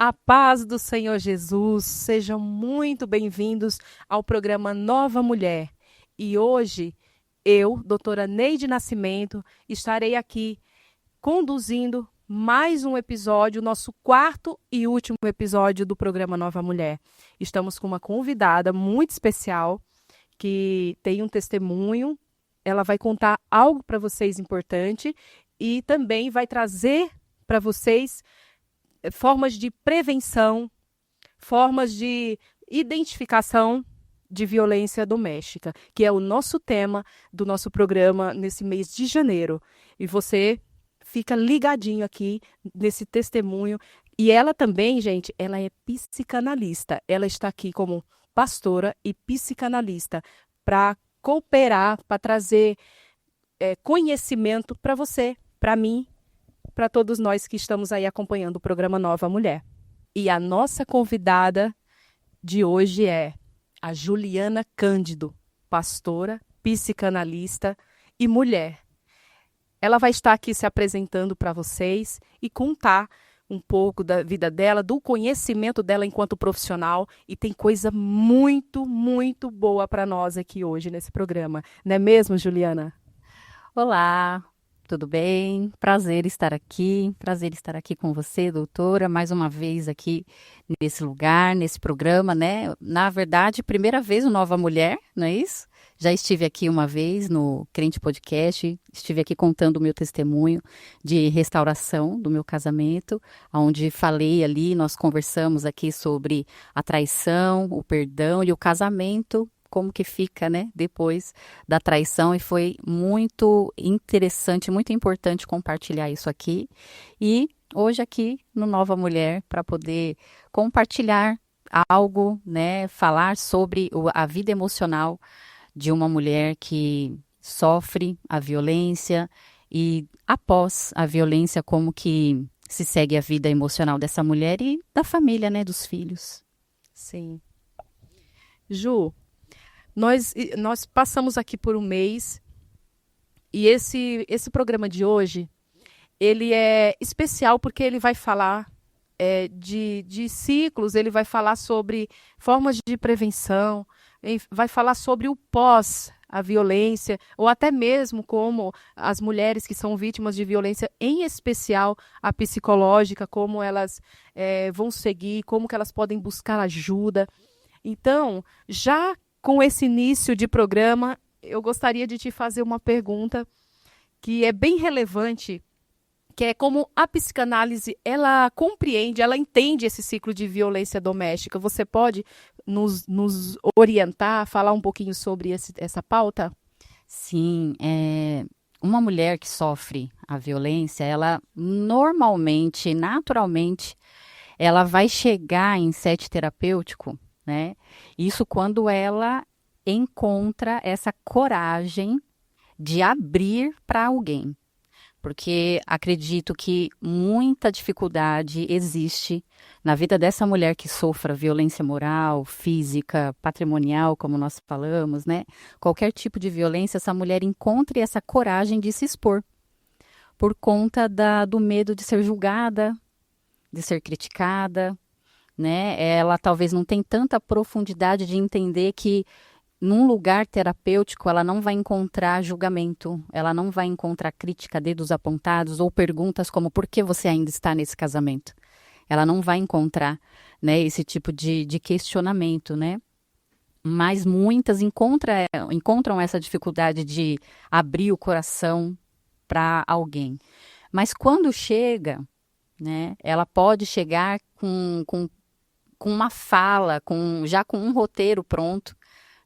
A paz do Senhor Jesus, sejam muito bem-vindos ao programa Nova Mulher. E hoje, eu, doutora Neide Nascimento, estarei aqui conduzindo mais um episódio, nosso quarto e último episódio do programa Nova Mulher. Estamos com uma convidada muito especial, que tem um testemunho, ela vai contar algo para vocês importante e também vai trazer para vocês formas de prevenção, formas de identificação de violência doméstica, que é o nosso tema do nosso programa nesse mês de janeiro. E você fica ligadinho aqui nesse testemunho. E ela também, gente, ela é psicanalista. Ela está aqui como pastora e psicanalista para cooperar, para trazer conhecimento para você, para mim, para todos nós que estamos aí acompanhando o programa Nova Mulher. E a nossa convidada de hoje é a Juliana Cândido, pastora, psicanalista e mulher. Ela vai estar aqui se apresentando para vocês e contar um pouco da vida dela, do conhecimento dela enquanto profissional, e tem coisa muito, muito boa para nós aqui hoje nesse programa. Não é mesmo, Juliana? Olá, tudo bem? Prazer estar aqui com você, doutora, mais uma vez aqui nesse lugar, nesse programa, né? Na verdade, primeira vez no Nova Mulher, não é isso? Já estive aqui uma vez no Crente Podcast, estive aqui contando o meu testemunho de restauração do meu casamento, onde falei ali, nós conversamos aqui sobre a traição, o perdão e o casamento, como que fica, né, depois da traição, e foi muito interessante, muito importante compartilhar isso aqui. E hoje aqui no Nova Mulher, para poder compartilhar algo, né, falar sobre a vida emocional de uma mulher que sofre a violência e após a violência, como que se segue a vida emocional dessa mulher e da família, né, dos filhos. Sim. Ju, nós passamos aqui por um mês e esse programa de hoje, ele é especial porque ele vai falar de ciclos, ele vai falar sobre formas de prevenção, vai falar sobre o pós a violência, ou até mesmo como as mulheres que são vítimas de violência, em especial a psicológica, como elas vão seguir, como que elas podem buscar ajuda. Então, já com esse início de programa, eu gostaria de te fazer uma pergunta que é bem relevante, que é como a psicanálise, ela compreende, ela entende esse ciclo de violência doméstica. Você pode nos orientar, falar um pouquinho sobre essa pauta? Sim, uma mulher que sofre a violência, ela normalmente, naturalmente, ela vai chegar em sete terapêutico, né? Isso quando ela encontra essa coragem de abrir para alguém. Porque acredito que muita dificuldade existe na vida dessa mulher que sofra violência moral, física, patrimonial, como nós falamos, né? Qualquer tipo de violência, essa mulher encontre essa coragem de se expor por conta do medo de ser julgada, de ser criticada, né? Ela talvez não tenha tanta profundidade de entender que num lugar terapêutico ela não vai encontrar julgamento, ela não vai encontrar crítica, dedos apontados ou perguntas como por que você ainda está nesse casamento. Ela não vai encontrar, né, esse tipo de questionamento, né? Mas muitas encontram essa dificuldade de abrir o coração para alguém. Mas quando chega, né, ela pode chegar com uma fala, já com um roteiro pronto,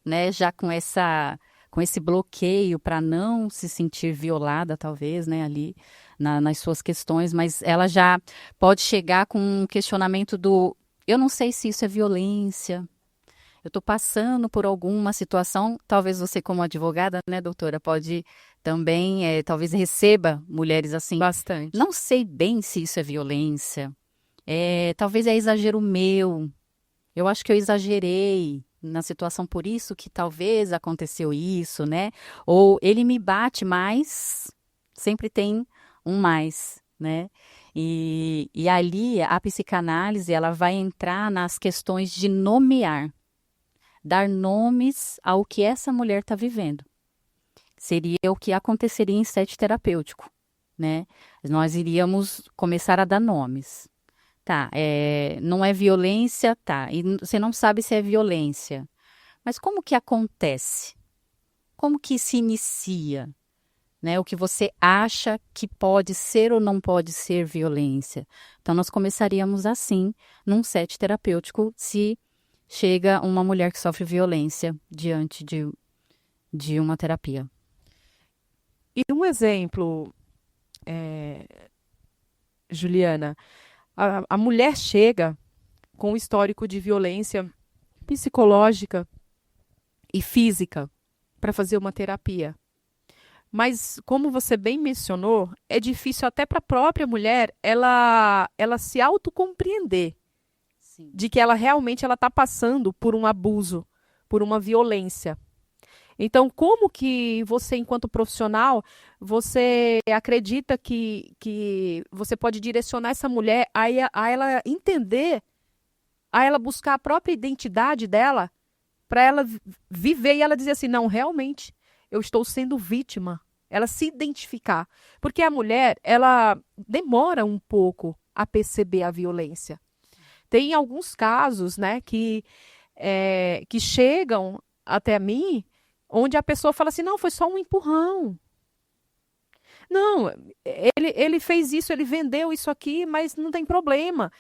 né, já com esse bloqueio para não se sentir violada, talvez, né, ali nas suas questões, mas ela já pode chegar com um questionamento eu não sei se isso é violência, eu estou passando por alguma situação, talvez você como advogada, né, doutora, pode também, talvez receba mulheres assim. Bastante. Não sei bem se isso é violência, talvez é exagero meu, eu acho que eu exagerei na situação, por isso que talvez aconteceu isso, né? Ou ele me bate, mas sempre tem um mais, né? E ali a psicanálise ela vai entrar nas questões de nomear, dar nomes ao que essa mulher está vivendo. Seria o que aconteceria em sete terapêutico, né? Nós iríamos começar a dar nomes. Tá, não é violência, tá, e você não sabe se é violência. Mas como que acontece? Como que se inicia? Né? O que você acha que pode ser ou não pode ser violência. Então, nós começaríamos assim, num set terapêutico, se chega uma mulher que sofre violência diante de uma terapia. E um exemplo, Juliana, a mulher chega com um histórico de violência psicológica e física para fazer uma terapia. Mas, como você bem mencionou, é difícil até para a própria mulher ela se autocompreender de que ela realmente está passando por um abuso, por uma violência. Então, como que você, enquanto profissional, você acredita que você pode direcionar essa mulher a ela entender, a ela buscar a própria identidade dela, para ela viver e ela dizer assim, não, realmente, eu estou sendo vítima. Ela se identificar. Porque a mulher, ela demora um pouco a perceber a violência. Tem alguns casos, né, que chegam até mim, onde a pessoa fala assim, não, foi só um empurrão. Não, ele fez isso, ele vendeu isso aqui, mas não tem problema.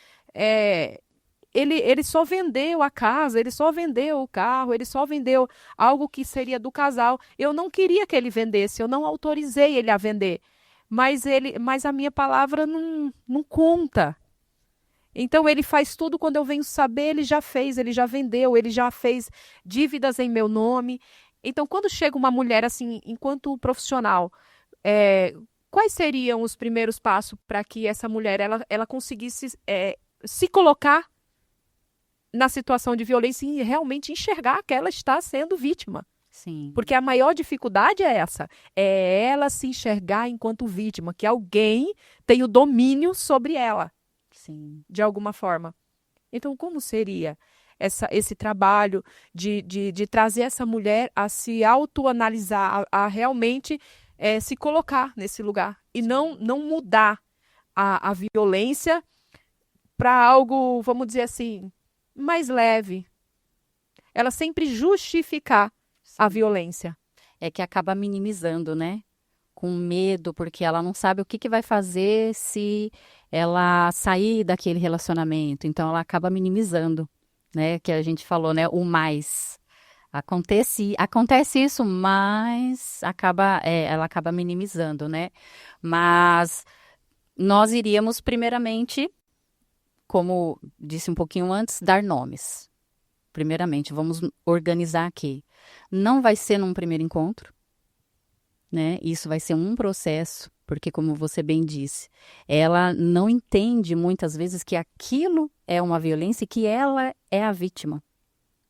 Ele só vendeu a casa, ele só vendeu o carro, ele só vendeu algo que seria do casal. Eu não queria que ele vendesse, eu não autorizei ele a vender. Mas a minha palavra não conta. Então ele faz tudo, quando eu venho saber, ele já fez, ele já vendeu, ele já fez dívidas em meu nome. Então, quando chega uma mulher assim, enquanto profissional, quais seriam os primeiros passos para que essa mulher ela conseguisse se colocar na situação de violência e realmente enxergar que ela está sendo vítima? Sim. Porque a maior dificuldade é essa, é ela se enxergar enquanto vítima, que alguém tem o domínio sobre ela. Sim. De alguma forma. Então, como seria esse trabalho de trazer essa mulher a se autoanalisar, a realmente se colocar nesse lugar e não mudar a violência para algo, vamos dizer assim, mais leve. Ela sempre justificar a violência. É que acaba minimizando, né? Com medo, porque ela não sabe o que vai fazer se ela sair daquele relacionamento. Então, ela acaba minimizando, né? Que a gente falou, né? O mais. Acontece isso, mas ela acaba minimizando, né? Mas nós iríamos, primeiramente, como disse um pouquinho antes, dar nomes. Primeiramente, vamos organizar aqui. Não vai ser num primeiro encontro, né? Isso vai ser um processo, porque como você bem disse, ela não entende muitas vezes que aquilo é uma violência e que ela é a vítima,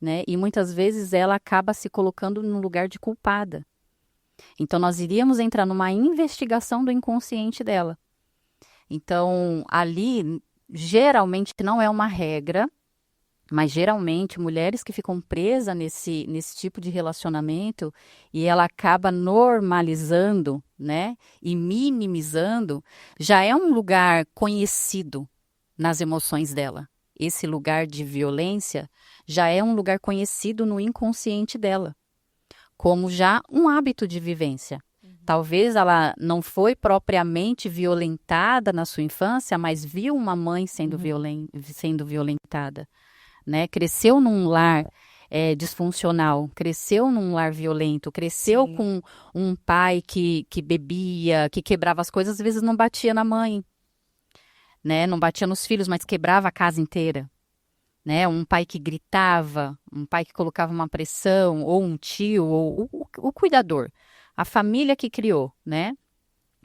né? E muitas vezes ela acaba se colocando no lugar de culpada. Então nós iríamos entrar numa investigação do inconsciente dela. Então ali geralmente não é uma regra, mas geralmente mulheres que ficam presas nesse tipo de relacionamento e ela acaba normalizando, né, e minimizando, já é um lugar conhecido nas emoções dela. Esse lugar de violência já é um lugar conhecido no inconsciente dela, como já um hábito de vivência. Talvez ela não foi propriamente violentada na sua infância, mas viu uma mãe sendo violentada. Né? Cresceu num lar disfuncional, cresceu num lar violento, cresceu Sim. com um pai que bebia, que quebrava as coisas, às vezes não batia na mãe, né? Não batia nos filhos, mas quebrava a casa inteira. Né? Um pai que gritava, um pai que colocava uma pressão, ou um tio, ou o cuidador, a família que criou, né?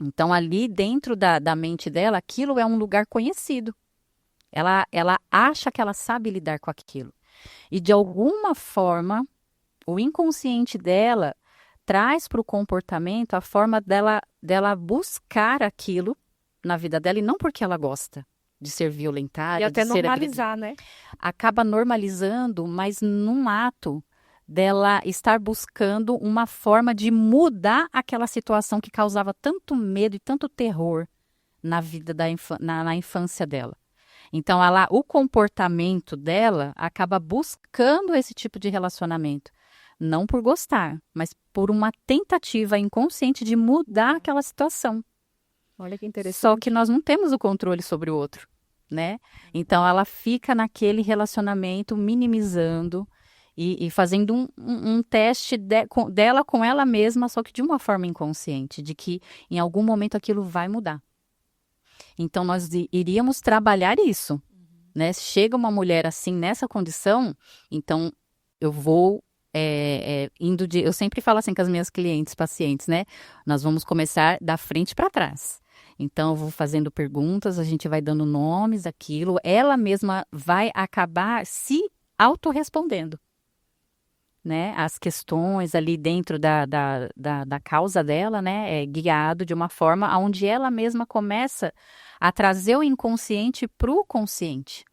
Então, ali dentro da mente dela, aquilo é um lugar conhecido. Ela acha que ela sabe lidar com aquilo. E, de alguma forma, o inconsciente dela traz para o comportamento a forma dela buscar aquilo na vida dela, e não porque ela gosta de ser violentada, E até de ser normalizar, né? acaba normalizando, mas num ato dela estar buscando uma forma de mudar aquela situação que causava tanto medo e tanto terror na vida na infância dela. Então, o comportamento dela acaba buscando esse tipo de relacionamento. Não por gostar, mas por uma tentativa inconsciente de mudar aquela situação. Olha que interessante. Só que nós não temos o controle sobre o outro, né? Então, ela fica naquele relacionamento minimizando e fazendo um teste dela com ela mesma, só que de uma forma inconsciente, de que em algum momento aquilo vai mudar. Então, nós iríamos trabalhar isso, né? Chega uma mulher assim, nessa condição, então eu vou eu sempre falo assim com as minhas clientes, pacientes, né? Nós vamos começar da frente para trás. Então, eu vou fazendo perguntas, a gente vai dando nomes, aquilo, ela mesma vai acabar se autorrespondendo, né? As questões ali dentro da causa dela, né? É guiado de uma forma onde ela mesma começa a trazer o inconsciente para o consciente.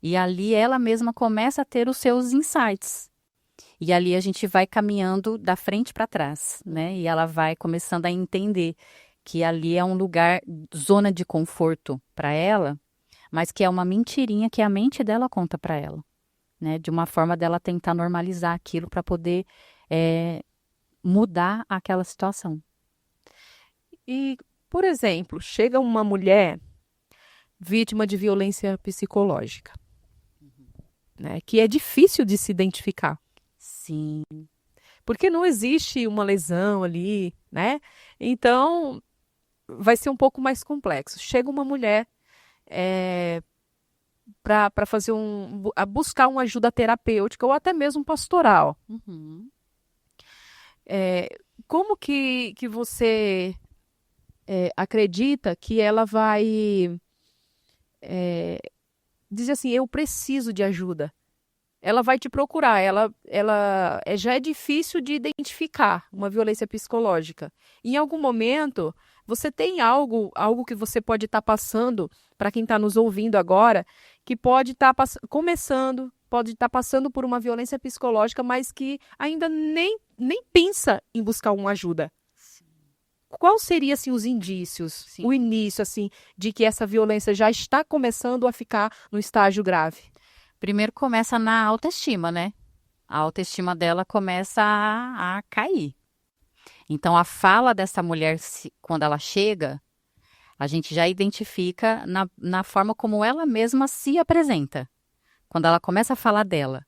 E ali ela mesma começa a ter os seus insights. E ali a gente vai caminhando da frente para trás, né? E ela vai começando a entender que ali é um lugar, zona de conforto para ela, mas que é uma mentirinha que a mente dela conta para ela, né? De uma forma dela tentar normalizar aquilo para poder mudar aquela situação. E, por exemplo, chega uma mulher vítima de violência psicológica, né? Que é difícil de se identificar. Sim. Porque não existe uma lesão ali, né? Então, vai ser um pouco mais complexo. Chega uma mulher para fazer a buscar uma ajuda terapêutica ou até mesmo pastoral. Uhum. Como que você acredita que ela vai dizer assim, eu preciso de ajuda? Ela vai te procurar, já é difícil de identificar uma violência psicológica. Em algum momento, você tem algo que você pode estar passando, para quem está nos ouvindo agora, que pode estar pode estar passando por uma violência psicológica, mas que ainda nem pensa em buscar uma ajuda. Qual seriam assim, os indícios, Sim. o início assim, de que essa violência já está começando a ficar no estágio grave? Primeiro começa na autoestima, né? A autoestima dela começa a cair. Então, a fala dessa mulher, quando ela chega, a gente já identifica na forma como ela mesma se apresenta. Quando ela começa a falar dela.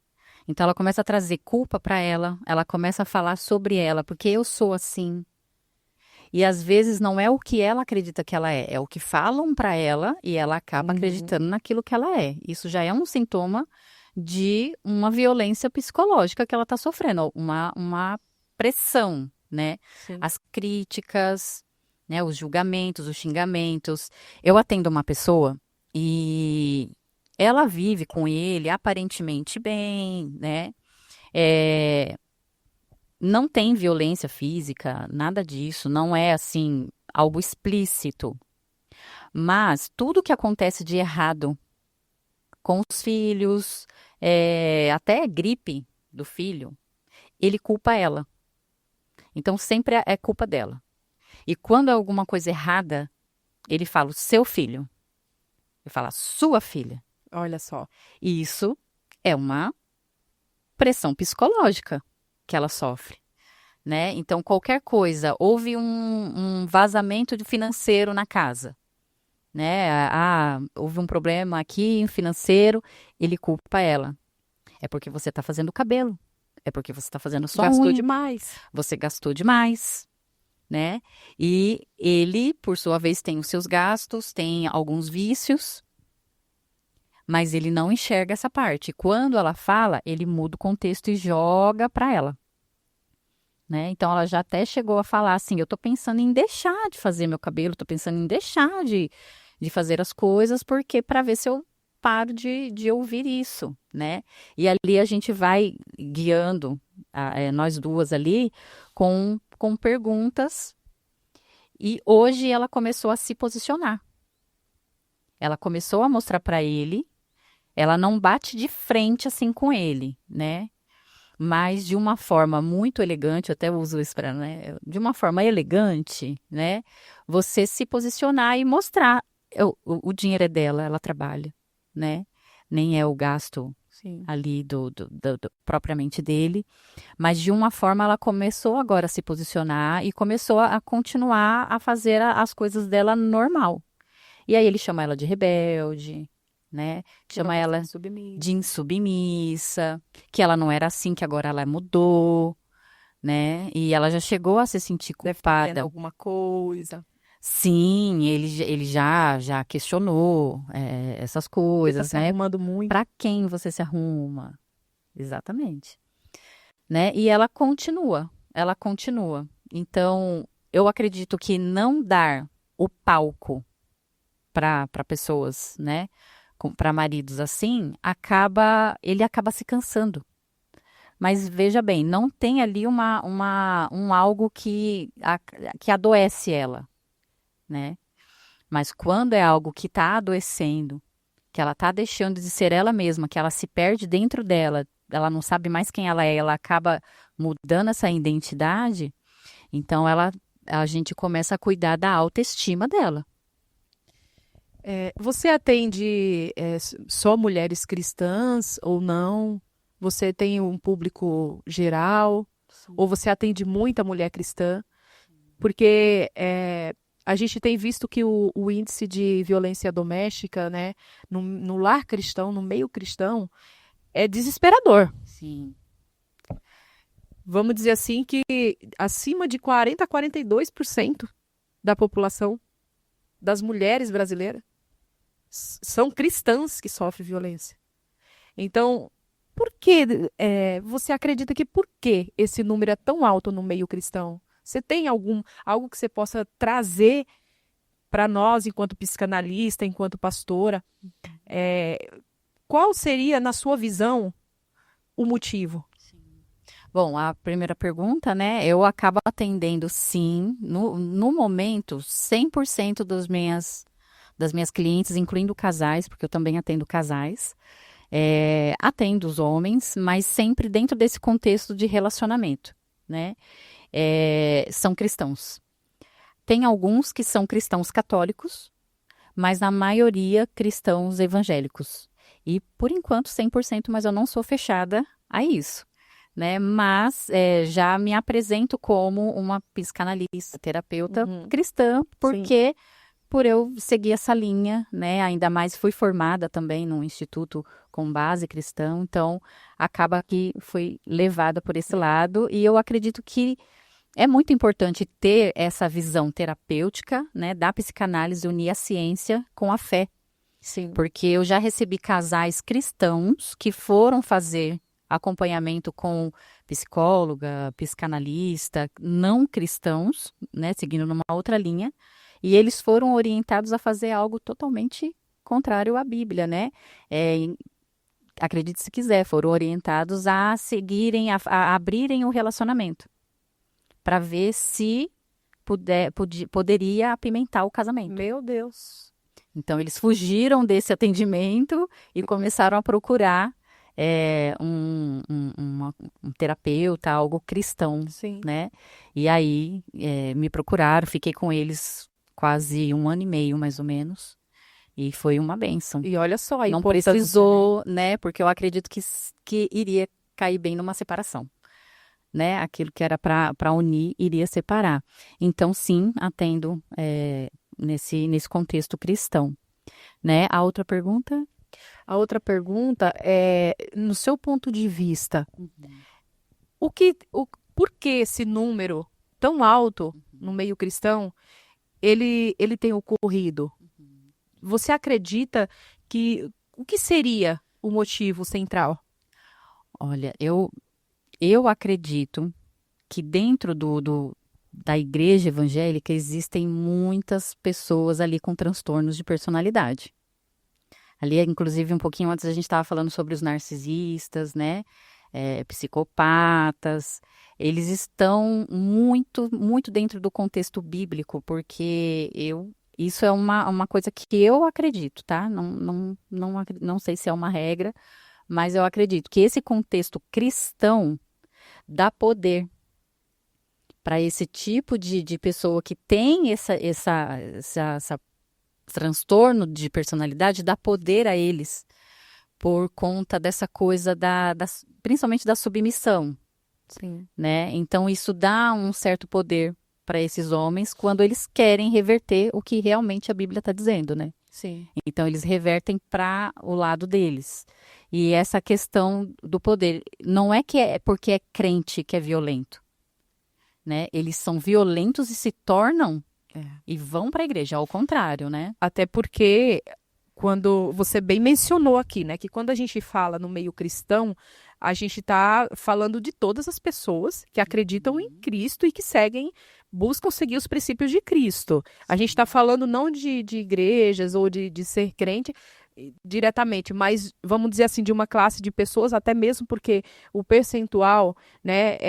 Então, ela começa a trazer culpa para ela começa a falar sobre ela, porque eu sou assim. E às vezes não é o que ela acredita que ela é o que falam para ela e ela acaba acreditando naquilo que ela é. Isso já é um sintoma de uma violência psicológica que ela está sofrendo, uma pressão, né? Sim. As críticas, né? Os julgamentos, os xingamentos. Eu atendo uma pessoa e ela vive com ele aparentemente bem, né? Não tem violência física, nada disso, não é assim algo explícito. Mas tudo que acontece de errado com os filhos, até gripe do filho, ele culpa ela. Então sempre é culpa dela. E quando é alguma coisa errada, ele fala o seu filho. Ele fala a sua filha. Olha só. E isso é uma pressão psicológica que ela sofre, né? Então, qualquer coisa, houve um vazamento financeiro na casa, né? Houve um problema aqui financeiro, ele culpa ela. É porque você está fazendo o cabelo, é porque você está fazendo sua Gastou unha, demais. você gastou demais, né? E ele, por sua vez, tem os seus gastos, tem alguns vícios, mas ele não enxerga essa parte. Quando ela fala, ele muda o contexto e joga para ela. Né? Então, ela já até chegou a falar assim, eu tô pensando em deixar de fazer meu cabelo, tô pensando em deixar de fazer as coisas, porque para ver se eu paro de ouvir isso, né? E ali a gente vai guiando nós duas ali com perguntas E hoje ela começou a se posicionar. Ela começou a mostrar para ele, ela não bate de frente assim com ele, né? Mas de uma forma muito elegante, eu até uso isso para, né? De uma forma elegante, né? Você se posicionar e mostrar o dinheiro é dela, ela trabalha, né? Nem é o gasto Sim. ali propriamente dele, mas de uma forma ela começou agora a se posicionar e começou a continuar a fazer as coisas dela normal. E aí ele chama ela de rebelde, né? Chama ela de insubmissa, que ela não era assim, que agora ela mudou, né? E ela já chegou a se sentir Deve estar tendo culpada. alguma coisa. Sim, ele já questionou essas Você está coisas, se né? arrumando muito. Para quem você se arruma? Exatamente, né? E ela continua. Então, eu acredito que não dar o palco para pessoas, né? Para maridos assim, ele acaba se cansando. Mas veja bem, não tem ali um algo que adoece ela, né? Mas quando é algo que está adoecendo, que ela está deixando de ser ela mesma, que ela se perde dentro dela, ela não sabe mais quem ela é, ela acaba mudando essa identidade, então a gente começa a cuidar da autoestima dela. Você atende só mulheres cristãs ou não? Você tem um público geral? Ou você atende muita mulher cristã? Porque a gente tem visto que o índice de violência doméstica, né, no lar cristão, no meio cristão, é desesperador. Sim. Vamos dizer assim que acima de 40 a 42% da população das mulheres brasileiras são cristãs que sofrem violência. Então, por que você acredita que por que esse número é tão alto no meio cristão? Você tem algo que você possa trazer para nós, enquanto psicanalista, enquanto pastora? Qual seria, na sua visão, o motivo? Bom, a primeira pergunta, né? Eu acabo atendendo, sim, no momento, 100% das minhas clientes, incluindo casais, porque eu também atendo casais. Atendo os homens, mas sempre dentro desse contexto de relacionamento, né? São cristãos. Tem alguns que são cristãos católicos, mas na maioria cristãos evangélicos. E por enquanto 100%, mas eu não sou fechada a isso, né? Mas já me apresento como uma psicanalista, terapeuta cristã, porque por eu seguir essa linha, né? Ainda mais fui formada também num instituto com base cristã, então acaba que fui levada por esse lado e eu acredito que é muito importante ter essa visão terapêutica, né, da psicanálise, unir a ciência com a fé. Sim. Porque eu já recebi casais cristãos que foram fazer acompanhamento com psicóloga, psicanalista, não cristãos, né, seguindo numa outra linha, e eles foram orientados a fazer algo totalmente contrário à Bíblia, né? Acredite se quiser, foram orientados a seguirem, a abrirem o relacionamento para ver se poderia apimentar o casamento. Meu Deus. Então, eles fugiram desse atendimento e começaram a procurar um terapeuta, algo cristão, Sim. né? E aí, me procuraram, fiquei com eles quase 1 ano e meio, mais ou menos, e foi uma bênção. E olha só, a Não importância, precisou, né? Porque eu acredito que iria cair bem numa separação. Né? Aquilo que era para unir iria separar. Então, sim, atendo nesse contexto cristão. Né? A outra pergunta? A outra pergunta é, no seu ponto de vista, por que esse número tão alto no meio cristão, ele tem ocorrido? Você acredita que o que seria o motivo central? Olha, eu acredito que dentro da igreja evangélica existem muitas pessoas ali com transtornos de personalidade. Ali, inclusive, um pouquinho antes a gente estava falando sobre os narcisistas, né? psicopatas, eles estão muito, muito dentro do contexto bíblico, porque isso é uma coisa que eu acredito, tá? Não sei se é uma regra, mas eu acredito que esse contexto cristão dá poder para esse tipo de pessoa que tem essa transtorno de personalidade, dá poder a eles por conta dessa coisa principalmente da submissão, Sim. né? Então isso dá um certo poder para esses homens quando eles querem reverter o que realmente a Bíblia está dizendo, né? Sim. Então eles revertem para o lado deles. E essa questão do poder, não é que é porque é crente que é violento, né? Eles são violentos e se tornam e vão para a igreja, ao contrário, né? Até porque quando você bem mencionou aqui, né, que quando a gente fala no meio cristão, a gente está falando de todas as pessoas que acreditam em Cristo e que buscam seguir os princípios de Cristo. A gente está falando não de igrejas ou de ser crente diretamente, mas vamos dizer assim, de uma classe de pessoas, até mesmo porque o percentual, né,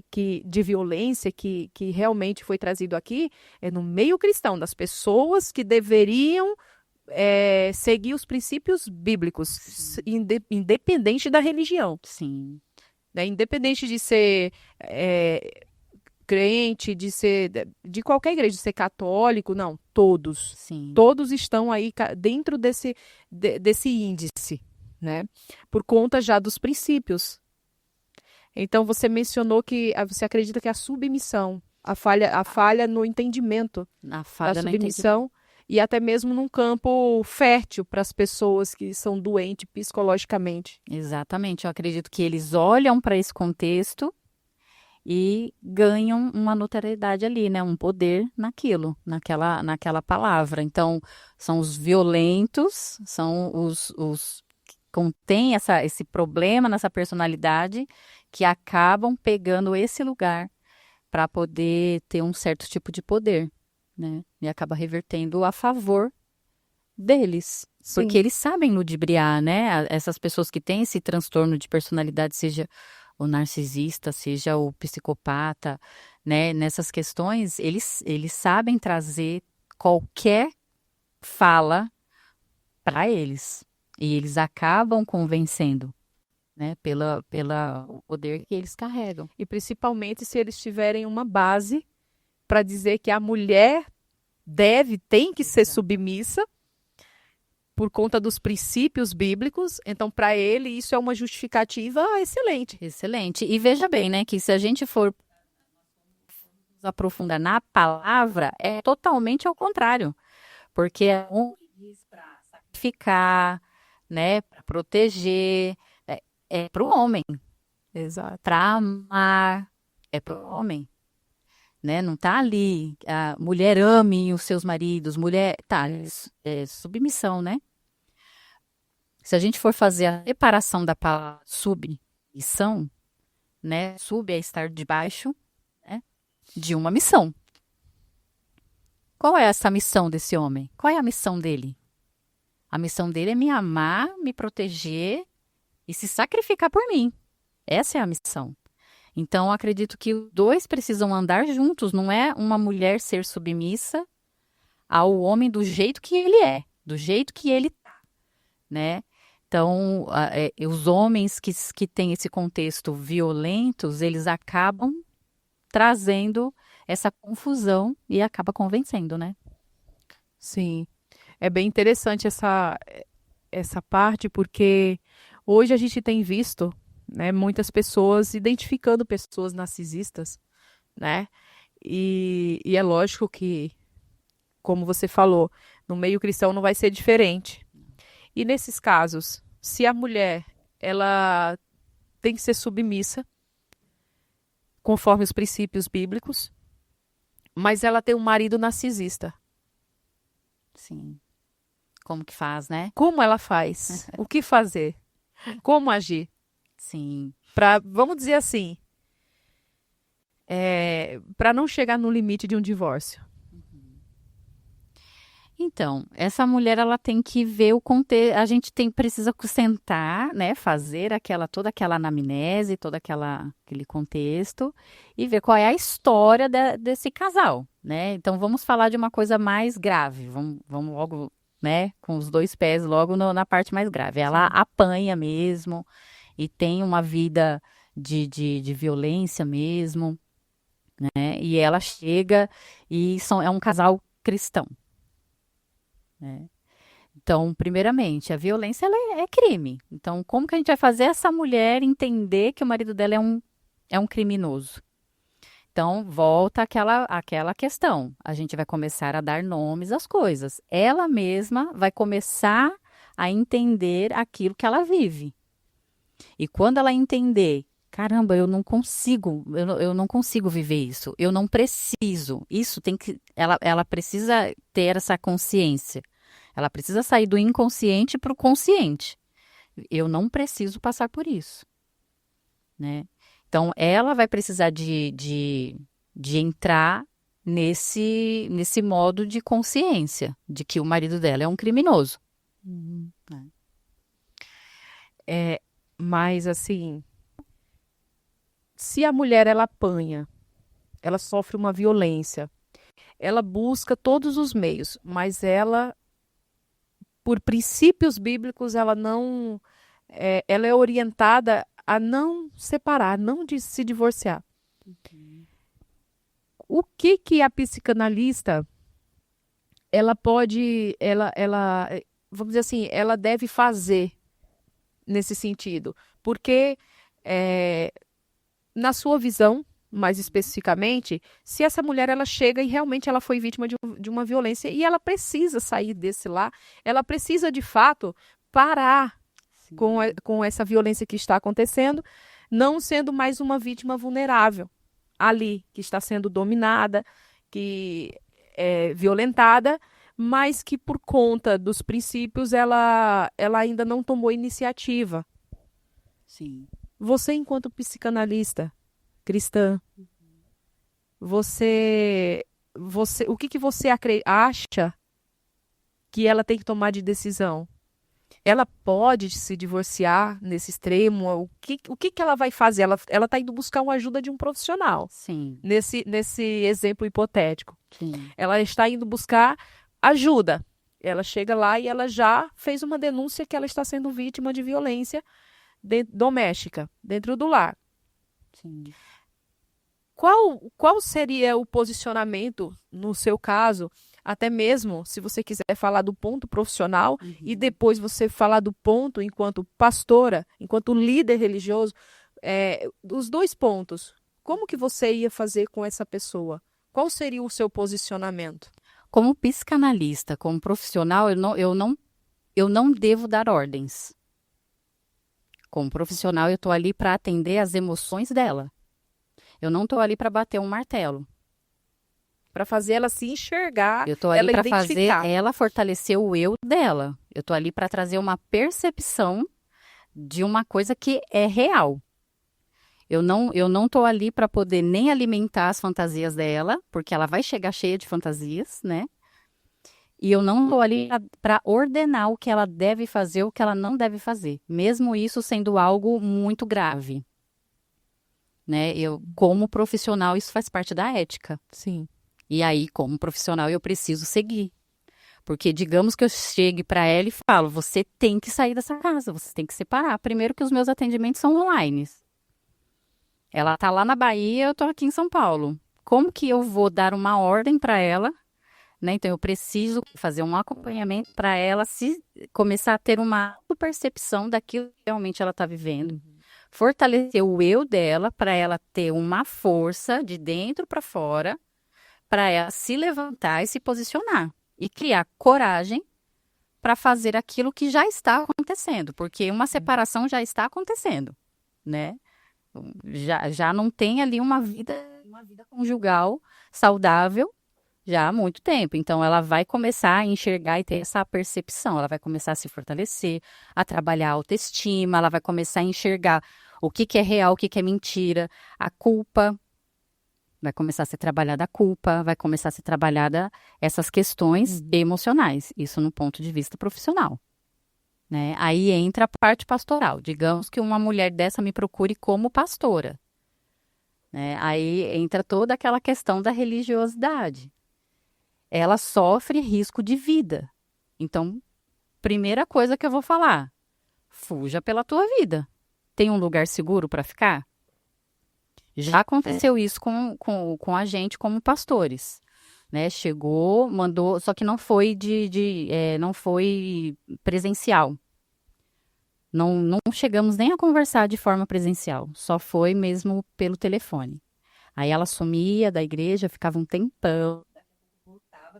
de violência que realmente foi trazido aqui é no meio cristão, das pessoas que deveriam seguir os princípios bíblicos, independente da religião. Sim. Né? Independente de ser crente, de qualquer igreja, de ser católico, não, todos. Sim. Todos estão aí dentro desse índice, né? Por conta já dos princípios. Então, você mencionou que você acredita que a submissão, a falha no entendimento A falha da no submissão e até mesmo num campo fértil para as pessoas que são doentes psicologicamente. Exatamente. Eu acredito que eles olham para esse contexto e ganham uma notoriedade ali, né? Um poder naquela palavra. Então, são os violentos, são os que contêm esse problema nessa personalidade que acabam pegando esse lugar para poder ter um certo tipo de poder, né? E acaba revertendo a favor deles. Sim. Porque eles sabem ludibriar, né? Essas pessoas que têm esse transtorno de personalidade, seja o narcisista, seja o psicopata, né? Nessas questões, eles sabem trazer qualquer fala para eles. E eles acabam convencendo, né? Pela o poder que eles carregam. E principalmente se eles tiverem uma base para dizer que a mulher tem que ser submissa por conta dos princípios bíblicos. Então, para ele, isso é uma justificativa excelente. Excelente. E veja bem, né, que se a gente for aprofundar na palavra, é totalmente ao contrário. Porque é um diz para sacrificar, né, para proteger, é para o homem. Exato. Para amar, é para o homem. Né? Não tá ali, a mulher ame os seus maridos, mulher, tá, é submissão, né? Se a gente for fazer a separação da palavra submissão, né? Sub é estar debaixo, né? De uma missão. Qual é essa missão desse homem? Qual é a missão dele? A missão dele é me amar, me proteger e se sacrificar por mim. Essa é a missão. Então, eu acredito que os dois precisam andar juntos. Não é uma mulher ser submissa ao homem do jeito que ele é, do jeito que ele tá, né? Então, os homens que têm esse contexto violentos, eles acabam trazendo essa confusão e acaba convencendo, né? Sim. É bem interessante essa parte, porque hoje a gente tem visto, né, muitas pessoas identificando pessoas narcisistas, né? E é lógico que, como você falou, no meio cristão não vai ser diferente. E nesses casos, se a mulher ela tem que ser submissa, conforme os princípios bíblicos, mas ela tem um marido narcisista. Sim. Como que faz, né? Como ela faz? O que fazer? Como agir? Sim. Vamos dizer assim, para não chegar no limite de um divórcio. Então, essa mulher ela tem que ver o contexto, a gente precisa sentar, né, fazer toda aquela anamnese, aquele contexto e ver qual é a história desse casal, né? Então, vamos falar de uma coisa mais grave, vamos logo, né, com os dois pés logo na parte mais grave. Ela Sim. apanha mesmo e tem uma vida de violência mesmo, né? E ela chega é um casal cristão, né? Então, primeiramente, a violência ela é crime. Então, como que a gente vai fazer essa mulher entender que o marido dela é um criminoso? Então, volta àquela questão. A gente vai começar a dar nomes às coisas. Ela mesma vai começar a entender aquilo que ela vive. E quando ela entender, caramba, eu não consigo viver isso. Eu não preciso. Ela precisa ter essa consciência. Ela precisa sair do inconsciente para o consciente. Eu não preciso passar por isso, né? Então, ela vai precisar de entrar nesse modo de consciência de que o marido dela é um criminoso. Né? Mas assim, se a mulher ela apanha, ela sofre uma violência, ela busca todos os meios, mas ela, por princípios bíblicos, ela não, ela é orientada a não separar, não de se divorciar. O que a psicanalista ela pode, vamos dizer assim, ela deve fazer nesse sentido? Porque na sua visão, mais especificamente, se essa mulher ela chega e realmente ela foi vítima de uma violência e ela precisa sair desse lá, ela precisa de fato parar com essa violência que está acontecendo, não sendo mais uma vítima vulnerável ali, que está sendo dominada, que é violentada, mas que por conta dos princípios ela ainda não tomou iniciativa. Sim. Você, enquanto psicanalista cristã, o que você acha que ela tem que tomar de decisão? Ela pode se divorciar nesse extremo? O que ela vai fazer? Ela está indo buscar uma ajuda de um profissional, Sim, nesse exemplo hipotético. sim. Ela está indo buscar ajuda. Ela chega lá e ela já fez uma denúncia que ela está sendo vítima de violência doméstica, dentro do lar. Sim. Qual seria o posicionamento, no seu caso, até mesmo se você quiser falar do ponto profissional e depois você falar do ponto enquanto pastora, enquanto líder religioso, os dois pontos. Como que você ia fazer com essa pessoa? Qual seria o seu posicionamento? Como psicanalista, como profissional, eu não devo dar ordens. Como profissional, eu estou ali para atender as emoções dela. Eu não estou ali para bater um martelo. Para fazer ela se enxergar, Eu estou ali ela para fazer identificar. ela fortalecer o eu dela. Eu estou ali para trazer uma percepção de uma coisa que é real. Eu não estou ali para poder nem alimentar as fantasias dela, porque ela vai chegar cheia de fantasias, né? E eu não estou ali para ordenar o que ela deve fazer, o que ela não deve fazer, mesmo isso sendo algo muito grave, né? Como profissional, isso faz parte da ética. Sim. E aí, como profissional, eu preciso seguir. Porque digamos que eu chegue para ela e falo, você tem que sair dessa casa, você tem que separar. Primeiro que os meus atendimentos são online. Ela está lá na Bahia, eu estou aqui em São Paulo. Como que eu vou dar uma ordem para ela, né? Então, eu preciso fazer um acompanhamento para ela começar a ter uma percepção daquilo que realmente ela está vivendo. Fortalecer o eu dela para ela ter uma força de dentro para fora, para ela se levantar e se posicionar. E criar coragem para fazer aquilo que já está acontecendo. Porque uma separação já está acontecendo, né? Já não tem ali uma vida conjugal saudável já há muito tempo. Então, ela vai começar a enxergar e ter essa percepção. Ela vai começar a se fortalecer, a trabalhar a autoestima, ela vai começar a enxergar o que é real, o que é mentira, a culpa, Vai começar a ser trabalhada a culpa, vai começar a ser trabalhada essas questões emocionais. Isso no ponto de vista profissional, né? Aí entra a parte pastoral. Digamos que uma mulher dessa me procure como pastora, né? Aí entra toda aquela questão da religiosidade. Ela sofre risco de vida. Então, primeira coisa que eu vou falar, fuja pela tua vida. Tem um lugar seguro para ficar? Já aconteceu isso com a gente como pastores, né? Chegou, mandou, só que não foi não foi presencial. Não chegamos nem a conversar de forma presencial, só foi mesmo pelo telefone. Aí ela sumia da igreja, ficava um tempão,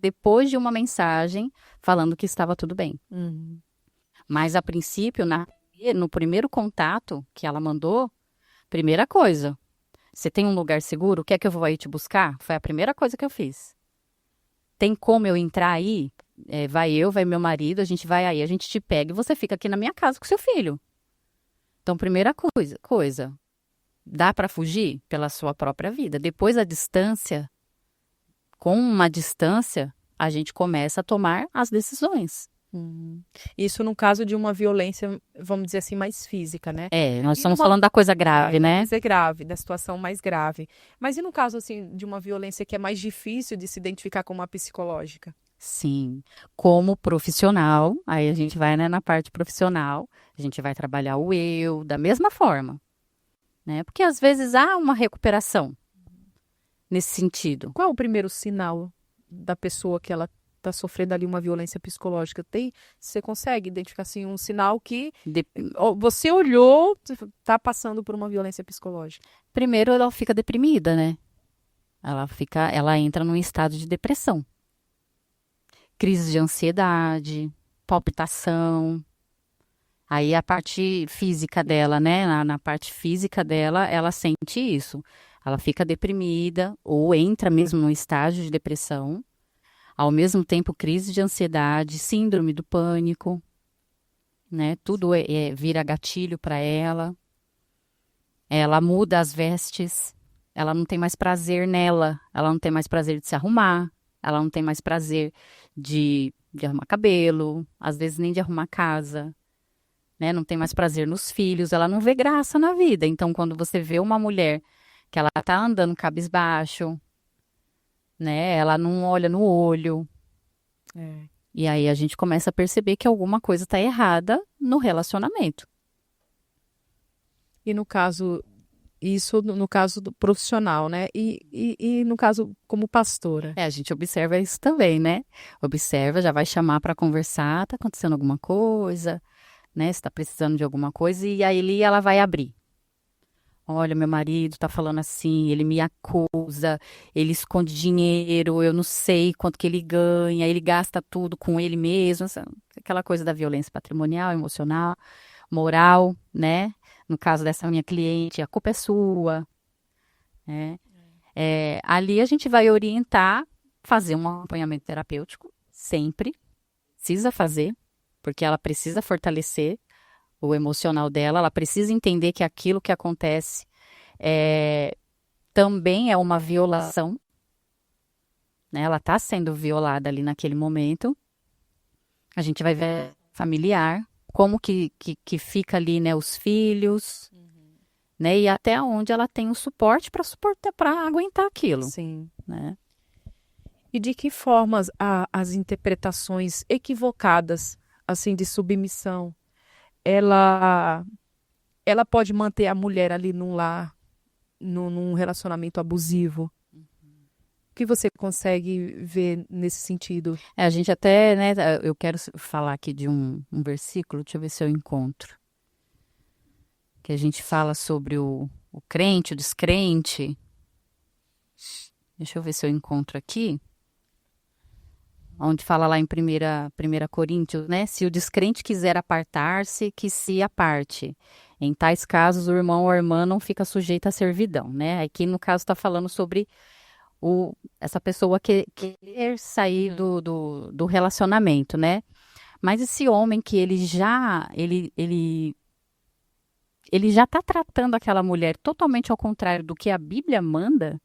depois de uma mensagem falando que estava tudo bem. Mas a princípio, no primeiro contato que ela mandou, primeira coisa, você tem um lugar seguro? Quer que eu vou aí te buscar? Foi a primeira coisa que eu fiz. Tem como eu entrar aí? Vai meu marido, a gente vai aí, a gente te pega e você fica aqui na minha casa com seu filho. Então, primeira coisa, dá para fugir pela sua própria vida. Depois a distância, com uma distância, a gente começa a tomar as decisões. Isso no caso de uma violência, vamos dizer assim, mais física, né? Nós estamos falando da coisa grave, né? Coisa grave, da situação mais grave. Mas e no caso, assim, de uma violência que é mais difícil de se identificar como uma psicológica? Sim, como profissional, aí a gente vai, né, na parte profissional, a gente vai trabalhar o eu da mesma forma, né? Porque às vezes há uma recuperação nesse sentido. Qual é o primeiro sinal da pessoa que ela está sofrendo ali uma violência psicológica? Você consegue identificar assim um sinal que você olhou, está passando por uma violência psicológica? Primeiro ela fica deprimida, né? Ela entra num estado de depressão. Crise de ansiedade, palpitação. Aí a parte física dela, né? Na parte física dela, ela sente isso. Ela fica deprimida ou entra mesmo num estágio de depressão. Ao mesmo tempo, crise de ansiedade, síndrome do pânico, né? Tudo vira gatilho para ela. Ela muda as vestes. Ela não tem mais prazer nela. Ela não tem mais prazer de se arrumar. Ela não tem mais prazer de arrumar cabelo, às vezes nem de arrumar casa, né? Não tem mais prazer nos filhos, ela não vê graça na vida. Então, quando você vê uma mulher que ela tá andando cabisbaixo, né? Ela não olha no olho. E aí a gente começa a perceber que alguma coisa tá errada no relacionamento. E no caso, isso no caso do profissional, né? E no caso como pastora? A gente observa isso também, né? Observa, já vai chamar para conversar, tá acontecendo alguma coisa, né? Você tá precisando de alguma coisa, e aí ela vai abrir. Olha, meu marido tá falando assim, ele me acusa, ele esconde dinheiro, eu não sei quanto que ele ganha, ele gasta tudo com ele mesmo, aquela coisa da violência patrimonial, emocional, moral, né? No caso dessa minha cliente, a culpa é sua, né? Ali a gente vai orientar, fazer um acompanhamento terapêutico, sempre, precisa fazer, porque ela precisa fortalecer o emocional dela, ela precisa entender que aquilo que acontece também é uma violação, né? Ela está sendo violada ali naquele momento. A gente vai ver familiar, como que fica ali, né, os filhos, né? E até onde ela tem o suporte para aguentar aquilo. Sim. Né? E de que formas as interpretações equivocadas, assim, de submissão, ela pode manter a mulher ali num lar, num relacionamento abusivo? O que você consegue ver nesse sentido? A gente até, né, eu quero falar aqui de um versículo, deixa eu ver se eu encontro, que a gente fala sobre o crente, o descrente. Deixa eu ver se eu encontro aqui. Onde fala lá em 1 Coríntios, né? Se o descrente quiser apartar-se, que se aparte. Em tais casos, o irmão ou a irmã não fica sujeito à servidão, né? Aqui, no caso, está falando sobre essa pessoa querer sair do relacionamento, né? Mas esse homem que ele já está tratando aquela mulher totalmente ao contrário do que a Bíblia manda,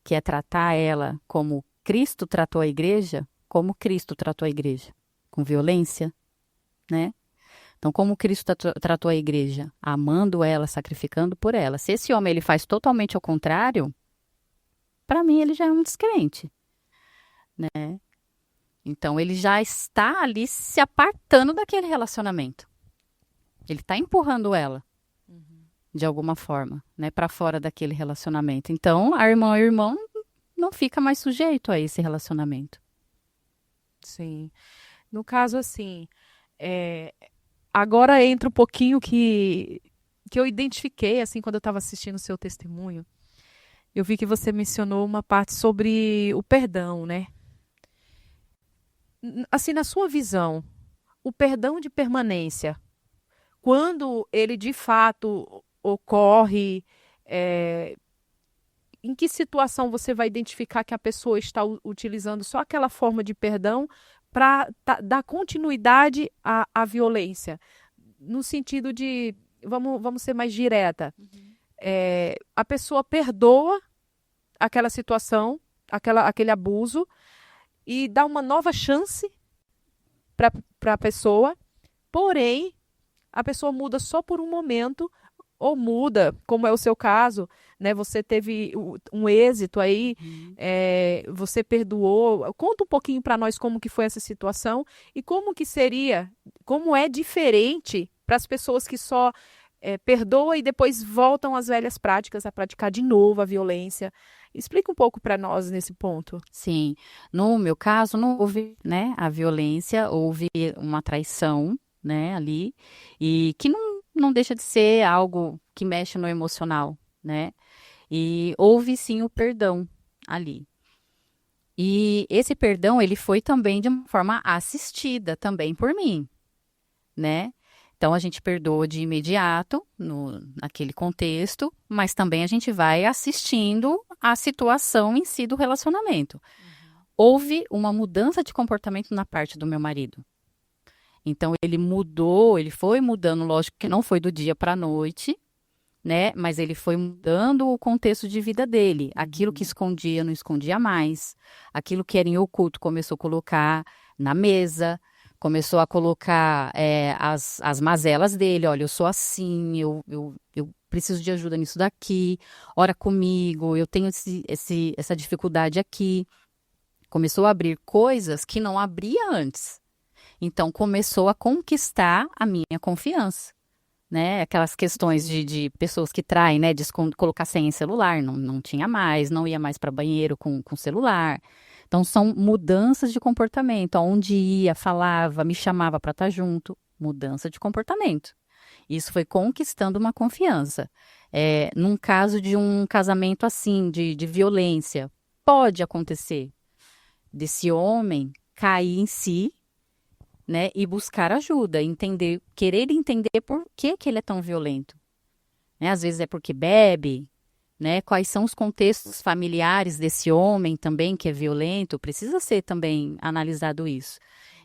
que é tratar ela como Cristo tratou a igreja, como Cristo tratou a igreja? Com violência, né? Então, como Cristo tratou a igreja? Amando ela, sacrificando por ela. Se esse homem ele faz totalmente ao contrário, para mim ele já é um descrente, né? Então, ele já está ali se apartando daquele relacionamento. Ele está empurrando ela, de alguma forma, né, para fora daquele relacionamento. Então, a irmã e o irmão não fica mais sujeito a esse relacionamento. Sim. No caso, assim, agora entra um pouquinho que eu identifiquei, assim, quando eu estava assistindo o seu testemunho. Eu vi que você mencionou uma parte sobre o perdão, né? Assim, na sua visão, o perdão de permanência, quando ele de fato ocorre, é, em que situação você vai identificar que a pessoa está utilizando só aquela forma de perdão para dar continuidade à violência? No sentido de, vamos ser mais direta, a pessoa perdoa aquela situação, aquele abuso, e dá uma nova chance para a pessoa, porém, a pessoa muda só por um momento, ou muda, como é o seu caso, né? Você teve um êxito aí, você perdoou. Conta um pouquinho para nós como que foi essa situação e como que seria, como é diferente para as pessoas que só perdoam e depois voltam às velhas práticas, a praticar de novo a violência. Explica um pouco para nós nesse ponto. Sim, no meu caso não houve, né, a violência, houve uma traição, né, ali, e que não deixa de ser algo que mexe no emocional, né, e houve sim o perdão ali. E esse perdão, ele foi também de uma forma assistida também por mim, né? Então, a gente perdoa de imediato, naquele contexto, mas também a gente vai assistindo a situação em si do relacionamento. Houve uma mudança de comportamento na parte do meu marido. Então, ele mudou, ele foi mudando, lógico que não foi do dia para a noite, né? Mas ele foi mudando o contexto de vida dele. Aquilo que escondia, não escondia mais. Aquilo que era em oculto, começou a colocar na mesa. Começou a colocar as mazelas dele. Olha, eu sou assim, eu preciso de ajuda nisso daqui. Ora comigo, eu tenho essa dificuldade aqui. Começou a abrir coisas que não abria antes. Então, começou a conquistar a minha confiança, né? Aquelas questões de pessoas que traem, né? De colocar senha em celular, não tinha mais, não ia mais para banheiro com celular. Então, são mudanças de comportamento. Onde ia, falava, me chamava para estar junto. Mudança de comportamento. Isso foi conquistando uma confiança. Num caso de um casamento assim, de violência, pode acontecer desse homem cair em si, né, e buscar ajuda, querer entender por que ele é tão violento. Né? Às vezes é porque bebe, né? Quais são os contextos familiares desse homem também que é violento, precisa ser também analisado isso.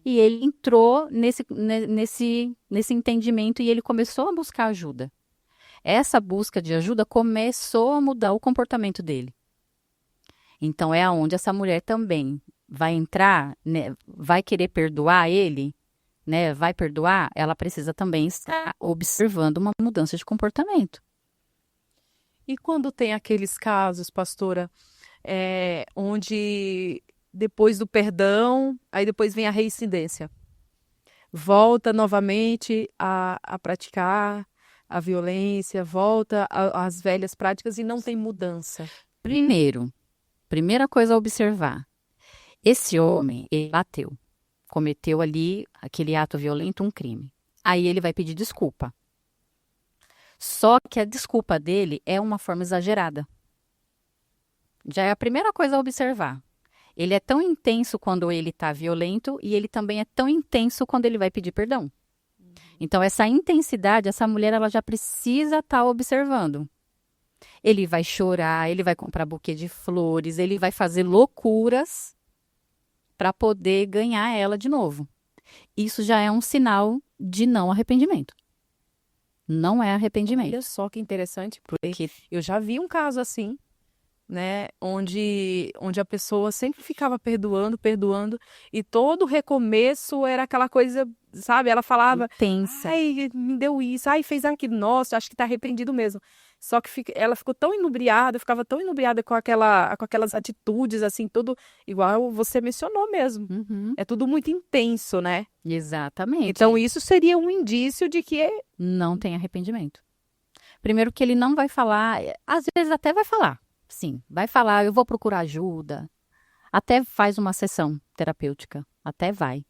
E ele entrou nesse entendimento e ele começou a buscar ajuda. Essa busca de ajuda começou a mudar o comportamento dele. Então é aonde essa mulher também vai entrar, né, vai querer perdoar ele, né, vai perdoar, ela precisa também estar observando uma mudança de comportamento. E quando tem aqueles casos, pastora, onde depois do perdão, aí depois vem a reincidência. Volta novamente a praticar a violência, volta às velhas práticas e não tem mudança. Primeira coisa a observar. Esse homem, ele bateu, cometeu ali aquele ato violento, um crime. Aí ele vai pedir desculpa. Só que a desculpa dele é uma forma exagerada. Já é a primeira coisa a observar. Ele é tão intenso quando ele está violento e ele também é tão intenso quando ele vai pedir perdão. Então, essa intensidade, essa mulher, ela já precisa estar observando. Ele vai chorar, ele vai comprar buquê de flores, ele vai fazer loucuras para poder ganhar ela de novo. Isso já é um sinal de não arrependimento. Não é arrependimento. Olha só que interessante, porque eu já vi um caso assim, né? Onde a pessoa sempre ficava perdoando, perdoando, e todo recomeço era aquela coisa, sabe? Ela falava, Intensa. ai, me deu isso, ai, fez aquilo, nossa, acho que tá arrependido mesmo. Só que ela ficou tão inubriada, ficava tão inubriada com aquelas atitudes, assim, tudo igual você mencionou mesmo. Uhum, É tudo muito intenso, né? exatamente. Então, isso seria um indício de que Não tem arrependimento. Primeiro que ele não vai falar, às vezes até vai falar. Sim, vai falar, eu vou procurar ajuda. Até faz uma sessão terapêutica, até vai.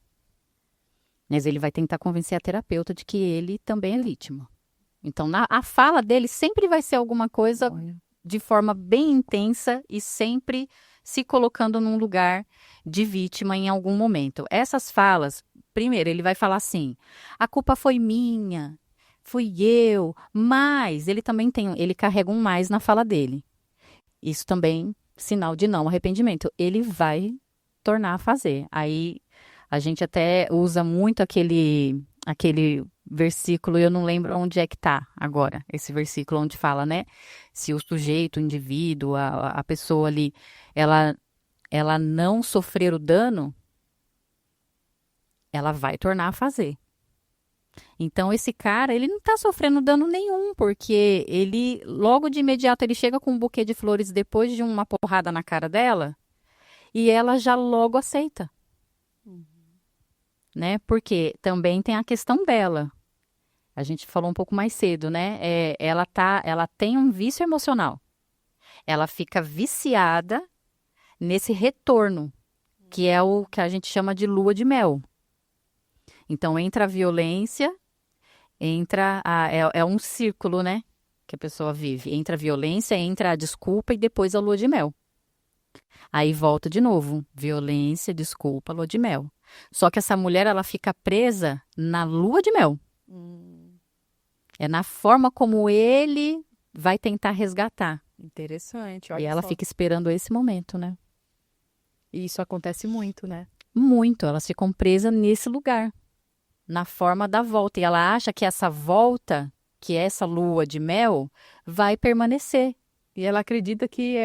Mas ele vai tentar convencer a terapeuta de que ele também é vítima. Então, a fala dele sempre vai ser alguma coisa de forma bem intensa e sempre se colocando num lugar de vítima em algum momento. Essas falas, primeiro, ele vai falar assim: a culpa foi minha, fui eu, mas ele também ele carrega um mais na fala dele. Isso também sinal de não arrependimento. Ele vai tornar a fazer. Aí a gente até usa muito aquele versículo, eu não lembro onde é que tá agora, esse versículo onde fala, né? Se o sujeito, o indivíduo, a pessoa ali, ela não sofrer o dano, ela vai tornar a fazer. Então, esse cara, ele não tá sofrendo dano nenhum, porque ele, logo de imediato, ele chega com um buquê de flores depois de uma porrada na cara dela, e ela já logo aceita. Né? Porque também tem a questão dela. A gente falou um pouco mais cedo, né? Ela tem um vício emocional. Ela fica viciada nesse retorno, que é o que a gente chama de lua de mel. Então, entra a violência, é um círculo, né? Que a pessoa vive. Entra a violência, entra a desculpa e depois a lua de mel. Aí volta de novo. Violência, desculpa, lua de mel. Só que essa mulher, ela fica presa na lua de mel. É na forma como ele vai tentar resgatar. interessante, E olha ela só. fica esperando esse momento, né? E isso acontece muito, né? Muito. Elas ficam presas nesse lugar. Na forma da volta. E ela acha que essa volta, que é essa lua de mel, vai permanecer. E ela acredita que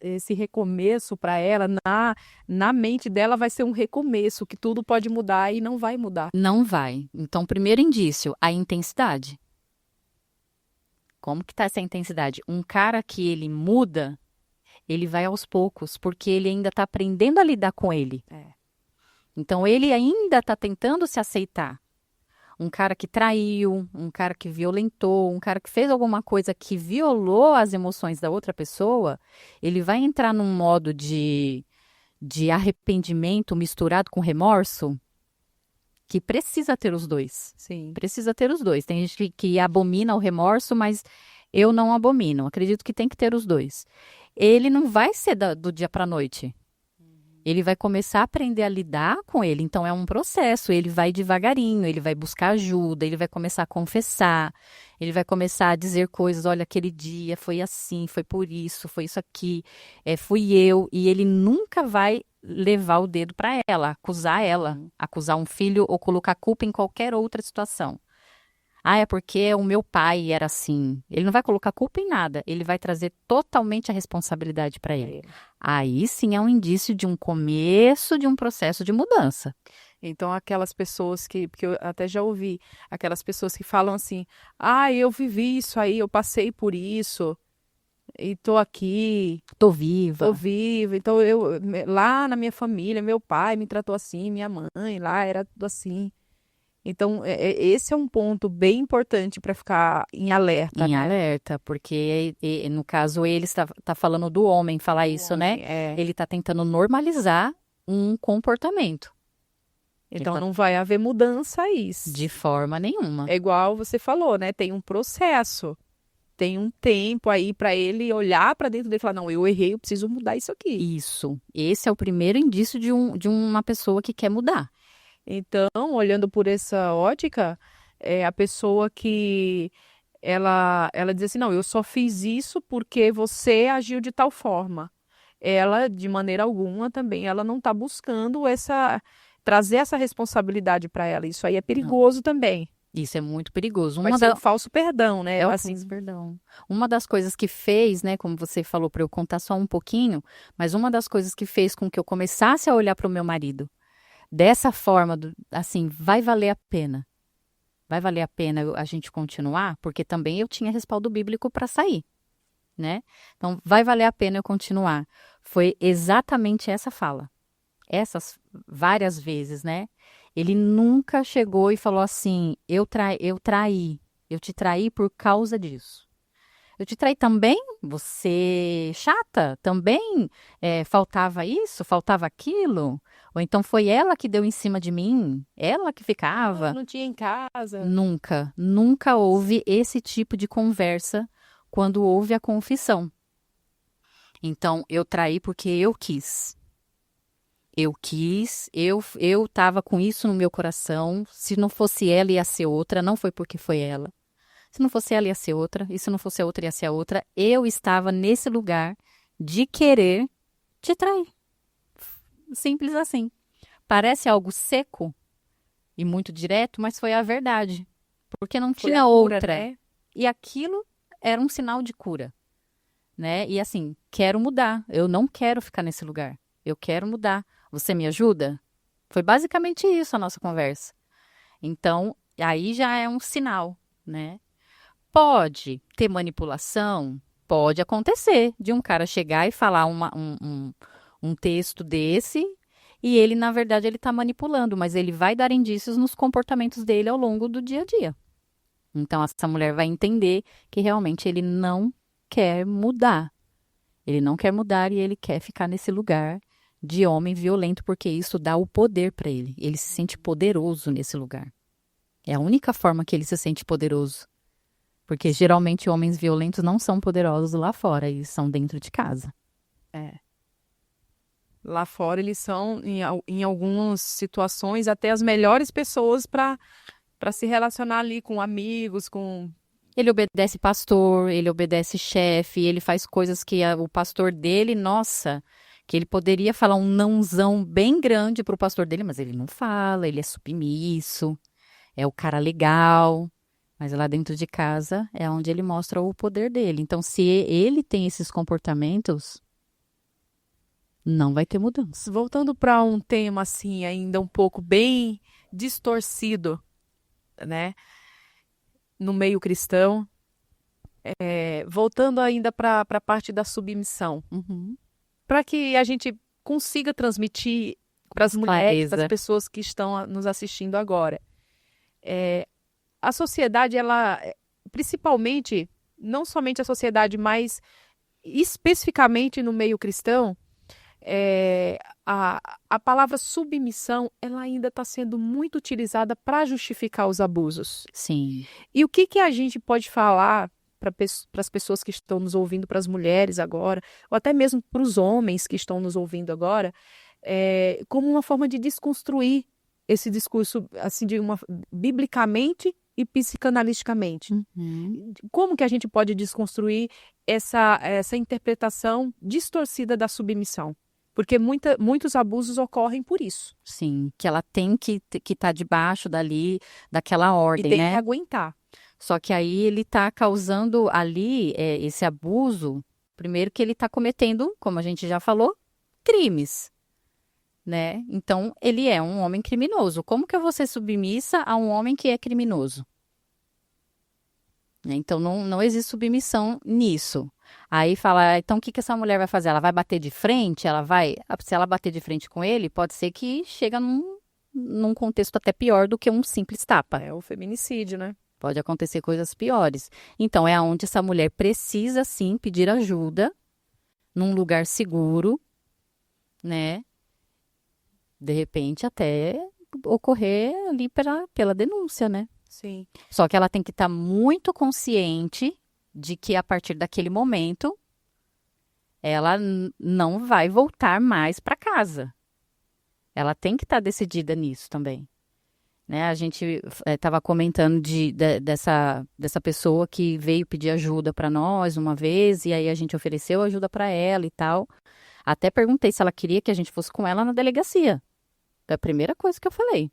esse recomeço para ela, na mente dela, vai ser um recomeço, que tudo pode mudar e não vai mudar. Não vai. Então, primeiro indício, a intensidade. Como que tá essa intensidade? Um cara que ele muda, ele vai aos poucos, porque ele ainda está aprendendo a lidar com ele. Então, ele ainda está tentando se aceitar. Um cara que traiu, um cara que violentou, um cara que fez alguma coisa que violou as emoções da outra pessoa, ele vai entrar num modo de arrependimento misturado com remorso, que precisa ter os dois. Sim. Precisa ter os dois. Tem gente que abomina o remorso, mas eu não abomino. Acredito que tem que ter os dois. Ele não vai ser do dia para a noite. Ele vai começar a aprender a lidar com ele. Então, é um processo. Ele vai devagarinho, ele vai buscar ajuda, ele vai começar a confessar, ele vai começar a dizer coisas. Olha, aquele dia foi assim, foi isso aqui, fui eu. E ele nunca vai levar o dedo para ela, acusar um filho ou colocar culpa em qualquer outra situação. Ah, é porque o meu pai era assim. Ele não vai colocar culpa em nada. Ele vai trazer totalmente a responsabilidade para ele. Aí sim é um indício de um começo de um processo de mudança. Então, aquelas pessoas porque eu até já ouvi, aquelas pessoas que falam assim, ah, eu vivi isso aí, eu passei por isso, e tô aqui, Tô viva. tô viva. Então, lá na minha família, meu pai me tratou assim, minha mãe lá era tudo assim. Então, esse é um ponto bem importante para ficar em alerta, Em né? alerta, porque no caso ele está falando do homem falar isso, né? Ele está tentando normalizar um comportamento. Então, não vai haver mudança aí. De forma nenhuma. É igual você falou, né? Tem um processo, tem um tempo aí para ele olhar para dentro dele e falar, não, eu errei, eu preciso mudar isso aqui. Isso. Esse é o primeiro indício de uma pessoa que quer mudar. Então, olhando por essa ótica, a pessoa que ela diz assim, não, eu só fiz isso porque você agiu de tal forma. Ela, de maneira alguma, também, ela não está buscando trazer essa responsabilidade para ela. Isso aí é perigoso também. Isso é muito perigoso. Vai ser um falso perdão, né? É o Assim, falso perdão. Uma das coisas que fez, né, como você falou, para eu contar só um pouquinho, mas uma das coisas que fez com que eu começasse a olhar para o meu marido dessa forma, assim, vai valer a pena. Vai valer a pena a gente continuar? Porque também eu tinha respaldo bíblico para sair, né? Então, vai valer a pena eu continuar. Foi exatamente essa fala. Essas várias vezes, né? Ele nunca chegou e falou assim: eu traí, eu te traí por causa disso. Eu te traí também? Você chata? Também faltava isso, faltava aquilo? Ou então foi ela que deu em cima de mim? Ela que ficava? não tinha em casa. Nunca, nunca houve esse tipo de conversa quando houve a confissão. Então, eu traí porque eu quis. Eu quis, eu tava com isso no meu coração. Se não fosse ela, ia ser outra. Não foi porque foi ela. Se não fosse ela, ia ser outra. E se não fosse a outra, ia ser a outra. Eu estava nesse lugar de querer te trair. Simples assim. Parece algo seco e muito direto, mas foi a verdade. Porque não Foi tinha a cura, outra. né? E aquilo era um sinal de cura, né? E assim, quero mudar. Eu não quero ficar nesse lugar. Eu quero mudar. Você me ajuda? Foi basicamente isso a nossa conversa. Então, aí já é um sinal, né? Pode ter manipulação? Pode acontecer de um cara chegar e falar um texto desse e ele, na verdade, ele está manipulando, mas ele vai dar indícios nos comportamentos dele ao longo do dia a dia. Então, essa mulher vai entender que realmente ele não quer mudar. Ele não quer mudar e ele quer ficar nesse lugar de homem violento, porque isso dá o poder para ele. Ele se sente poderoso nesse lugar. É a única forma que ele se sente poderoso. Porque geralmente homens violentos não são poderosos lá fora, eles são dentro de casa. É. Lá fora eles são, em algumas situações, até as melhores pessoas para se relacionar ali com amigos, com... Ele obedece pastor, ele obedece chefe, ele faz coisas que o pastor dele, nossa, que ele poderia falar um nãozão bem grande pro pastor dele, mas ele não fala, ele é submisso, é o cara legal. Mas lá dentro de casa é onde ele mostra o poder dele. Então, se ele tem esses comportamentos, não vai ter mudança. Voltando para um tema assim, ainda um pouco bem distorcido, né, no meio cristão, voltando ainda para a parte da submissão, Uhum. para que a gente consiga transmitir para as mulheres, para as Clareza. pessoas que estão nos assistindo agora. A sociedade, ela, principalmente, não somente a sociedade, mas especificamente no meio cristão, a palavra submissão, ela ainda está sendo muito utilizada para justificar os abusos. Sim. E o que que a gente pode falar para as pessoas que estão nos ouvindo, para as mulheres agora, ou até mesmo para os homens que estão nos ouvindo agora, como uma forma de desconstruir esse discurso, assim, biblicamente e psicanalisticamente. Uhum. Como que a gente pode desconstruir essa interpretação distorcida da submissão? Porque muitos abusos ocorrem por isso. Sim, que ela tem que estar debaixo dali, daquela E ordem, tem né? que aguentar. Só que aí ele está causando ali esse abuso. Primeiro que ele está cometendo, como a gente já falou, crimes, né? Então ele é um homem criminoso. Como que eu vou ser submissa a um homem que é criminoso? Então não existe submissão nisso. Aí fala, então o que que essa mulher vai fazer? Ela vai bater de frente? Se ela bater de frente com ele, pode ser que chega num contexto até pior do que um simples tapa. É o feminicídio, né? Pode acontecer coisas piores. Então, é onde essa mulher precisa, sim, pedir ajuda, num lugar seguro, né? De repente, até ocorrer ali pela denúncia, né? Sim. Só que ela tem que estar muito consciente de que, a partir daquele momento, ela não vai voltar mais para casa. Ela tem que estar decidida nisso também. Né, a gente estava comentando dessa pessoa que veio pedir ajuda para nós uma vez, e aí a gente ofereceu ajuda para ela e tal. Até perguntei se ela queria que a gente fosse com ela na delegacia. Foi a primeira coisa que eu falei.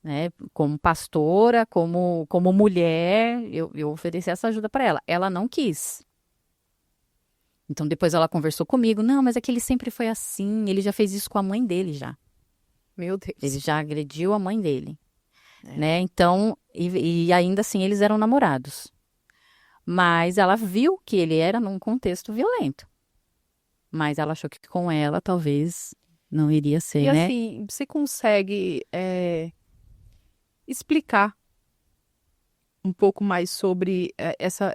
né? Como pastora, como mulher, eu ofereci essa ajuda para ela. Ela não quis. Então depois ela conversou comigo. Não, mas é que ele sempre foi assim. Ele já fez isso com a mãe dele já. Meu Ele Deus. já agrediu a mãe dele, É. né? Então, e ainda assim eles eram namorados. Mas ela viu que ele era num contexto violento. Mas ela achou que com ela talvez não iria ser, E né? assim, você consegue explicar um pouco mais sobre essa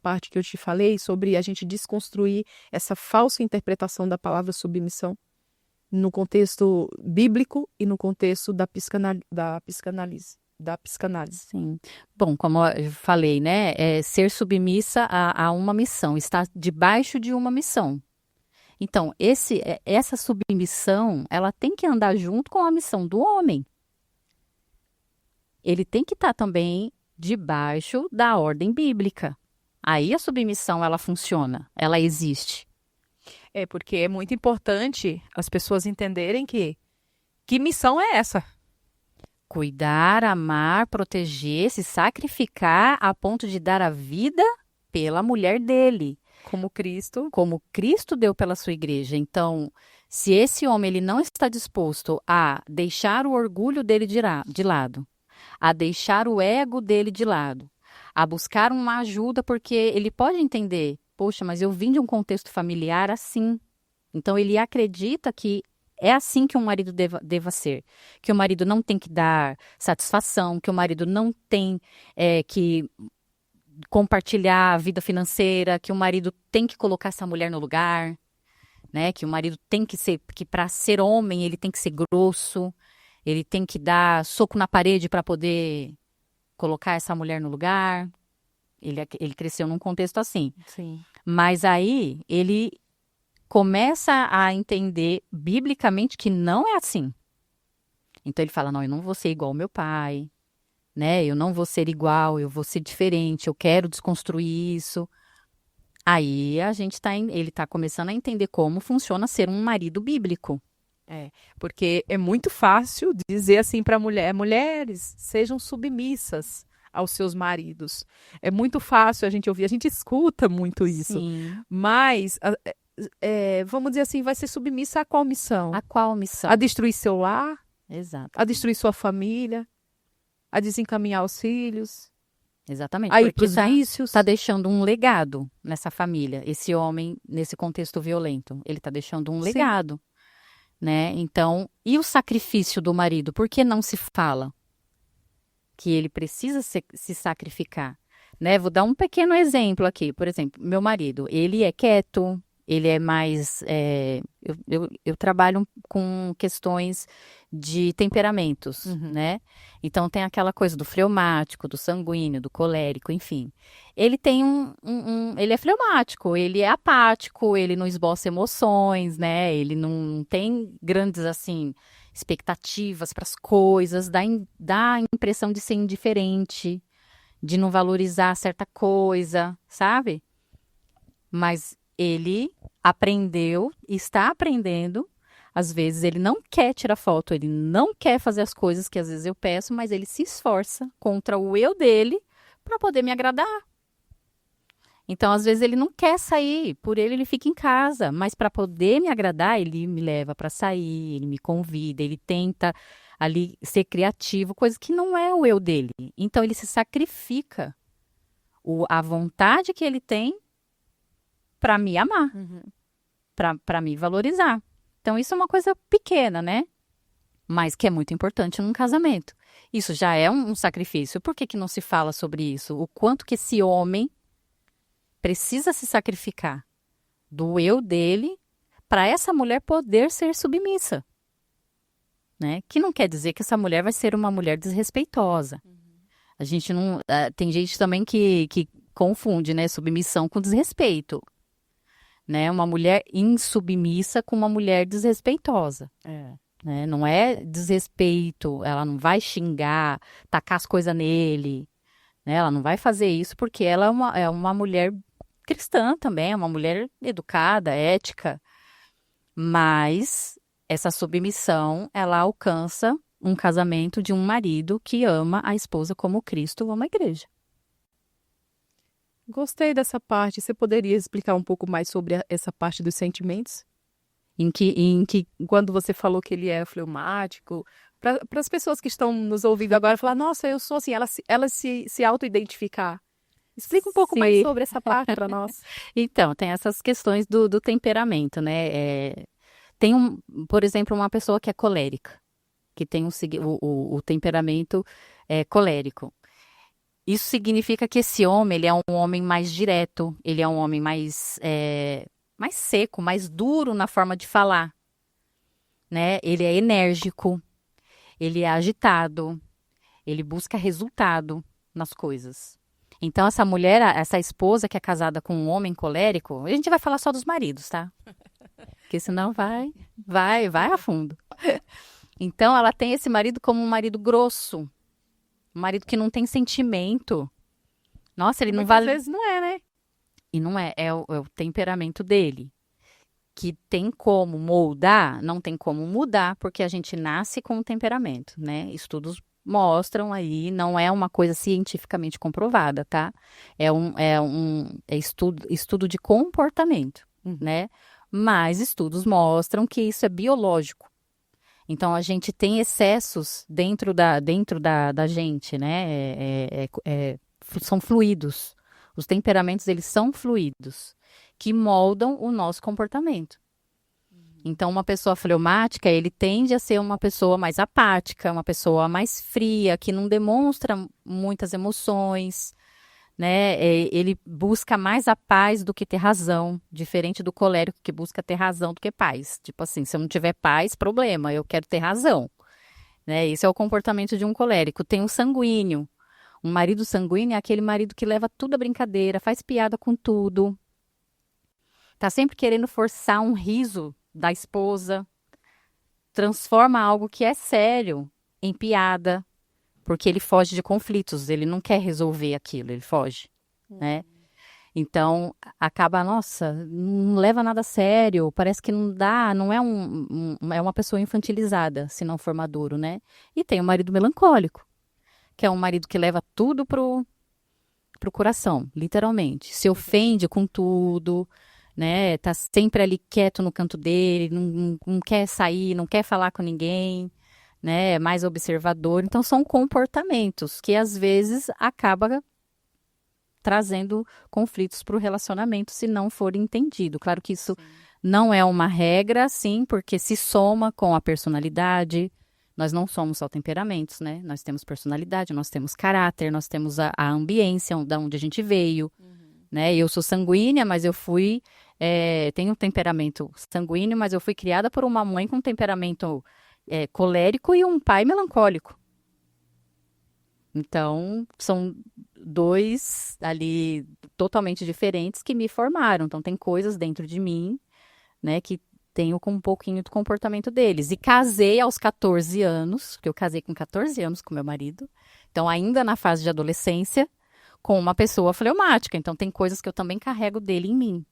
parte que eu te falei, sobre a gente desconstruir essa falsa interpretação da palavra submissão no contexto bíblico e no contexto da psicanálise. Sim. Bom, como eu falei, né? É ser submissa a uma missão, estar debaixo de uma missão. Então, essa submissão, ela tem que andar junto com a missão do homem. Ele tem que estar também debaixo da ordem bíblica. Aí a submissão, ela funciona, ela existe. É porque é muito importante as pessoas entenderem que missão é essa? Cuidar, amar, proteger, se sacrificar a ponto de dar a vida pela mulher dele, Como Cristo. como Cristo deu pela sua igreja. Então, se esse homem ele não está disposto a deixar o orgulho dele de lado, a deixar o ego dele de lado, a buscar uma ajuda, porque ele pode entender, poxa, mas eu vim de um contexto familiar assim. Então ele acredita que é assim que um marido deva ser, que o marido não tem que dar satisfação, que o marido não tem que compartilhar a vida financeira, que o marido tem que colocar essa mulher no lugar, né? Que o marido tem que ser, que para ser homem ele tem que ser grosso, ele tem que dar soco na parede para poder colocar essa mulher no lugar. Ele cresceu num contexto assim. Sim. Mas aí ele começa a entender biblicamente que não é assim. Então ele fala: não, eu não vou ser igual ao meu pai, né? Eu não vou ser igual, eu vou ser diferente, eu quero desconstruir isso. Aí a gente ele está começando a entender como funciona ser um marido bíblico. É, porque é muito fácil dizer assim para mulheres, sejam submissas aos seus maridos. É muito fácil a gente ouvir, a gente escuta muito isso. Sim. Mas, vamos dizer assim, vai ser submissa a qual missão? A qual missão? A destruir seu lar, Exato. a destruir sua família, a desencaminhar os filhos, Exatamente. a ir Porque para os vícios. está deixando um legado nessa família. Esse homem, nesse contexto violento, ele está deixando um Sim. legado, né? Então, e o sacrifício do marido? Por que não se fala que ele precisa se sacrificar? Né? Vou dar um pequeno exemplo aqui. Por exemplo, meu marido, ele é quieto, ele é mais... eu trabalho com questões de temperamentos, né? Então, tem aquela coisa do fleumático, do sanguíneo, do colérico, enfim. Ele tem ele é fleumático, ele é apático, ele não esboça emoções, né? Ele não tem grandes, assim, expectativas para as coisas, dá a impressão de ser indiferente, de não valorizar certa coisa, sabe? Mas ele aprendeu, está aprendendo. Às vezes ele não quer tirar foto, ele não quer fazer as coisas que às vezes eu peço, mas ele se esforça contra o eu dele para poder me agradar. Então, às vezes ele não quer sair, por ele fica em casa, mas para poder me agradar, ele me leva para sair, ele me convida, ele tenta ali ser criativo, coisa que não é o eu dele. Então ele se sacrifica a vontade que ele tem para me amar, para me valorizar. Então isso é uma coisa pequena, né? Mas que é muito importante num casamento. Isso já é um sacrifício. Por que que não se fala sobre isso? O quanto que esse homem precisa se sacrificar do eu dele para essa mulher poder ser submissa, né? Que não quer dizer que essa mulher vai ser uma mulher desrespeitosa. A gente não... tem gente também que confunde, né? Submissão com desrespeito. Né? Uma mulher insubmissa com uma mulher desrespeitosa. Né? Não é desrespeito, ela não vai xingar, tacar as coisas nele. Né? Ela não vai fazer isso porque ela é uma mulher cristã também, é uma mulher educada, ética. Mas essa submissão, ela alcança um casamento de um marido que ama a esposa como Cristo ama a igreja. Gostei dessa parte. Você poderia explicar um pouco mais sobre essa parte dos sentimentos? Quando você falou que ele é fleumático, para as pessoas que estão nos ouvindo agora falar, nossa, eu sou assim, elas se auto-identificar. Explica um pouco mais Sim. sobre essa parte para nós. Então, tem essas questões do temperamento, né? Tem, por exemplo, uma pessoa que é colérica, que tem o temperamento colérico. Isso significa que esse homem, ele é um homem mais direto, ele é um homem mais seco, mais duro na forma de falar, né? Ele é enérgico, ele é agitado, ele busca resultado nas coisas. Então, essa mulher, essa esposa que é casada com um homem colérico, a gente vai falar só dos maridos, tá? Porque senão vai a fundo. Então, ela tem esse marido como um marido grosso, um marido que não tem sentimento. Nossa, ele não Muitas vale. vezes não é, né? E não é o temperamento dele. Que tem como moldar, não tem como mudar, porque a gente nasce com um temperamento, né? Estudos mostram aí, não é uma coisa cientificamente comprovada, tá? É estudo de comportamento, né? Mas estudos mostram que isso é biológico. Então, a gente tem excessos dentro da gente, né? São fluidos. Os temperamentos, eles são fluidos, que moldam o nosso comportamento. Então, uma pessoa fleumática, ele tende a ser uma pessoa mais apática, uma pessoa mais fria, que não demonstra muitas emoções, né? Ele busca mais a paz do que ter razão, diferente do colérico que busca ter razão do que paz. Tipo assim, se eu não tiver paz, problema, eu quero ter razão, né? Esse é o comportamento de um colérico. Tem um sanguíneo. Um marido sanguíneo é aquele marido que leva tudo à brincadeira, faz piada com tudo. Tá sempre querendo forçar um riso da esposa. Transforma algo que é sério em piada. Porque ele foge de conflitos, ele não quer resolver aquilo, ele foge, né? Então, acaba, nossa, não leva nada a sério, parece que não dá, não é é uma pessoa infantilizada, se não for maduro, né? E tem o marido melancólico, que é um marido que leva tudo pro coração, literalmente. Se ofende com tudo, né? Tá sempre ali quieto no canto dele, não quer sair, não quer falar com ninguém, né? É mais observador. Então, são comportamentos que, às vezes, acaba trazendo conflitos para o relacionamento se não for entendido. Claro que isso não é uma regra, sim, porque se soma com a personalidade. Nós não somos só temperamentos, né? Nós temos personalidade, nós temos caráter, nós temos a ambiência da onde a gente veio, né? Eu sou sanguínea, mas eu fui... tenho um temperamento sanguíneo, mas eu fui criada por uma mãe com temperamento colérico e um pai melancólico. Então, são dois ali totalmente diferentes que me formaram. Então, tem coisas dentro de mim, né, que tenho com um pouquinho do comportamento deles. E casei aos 14 anos, porque eu casei com 14 anos com meu marido. Então, ainda na fase de adolescência, com uma pessoa fleumática. Então, tem coisas que eu também carrego dele em mim.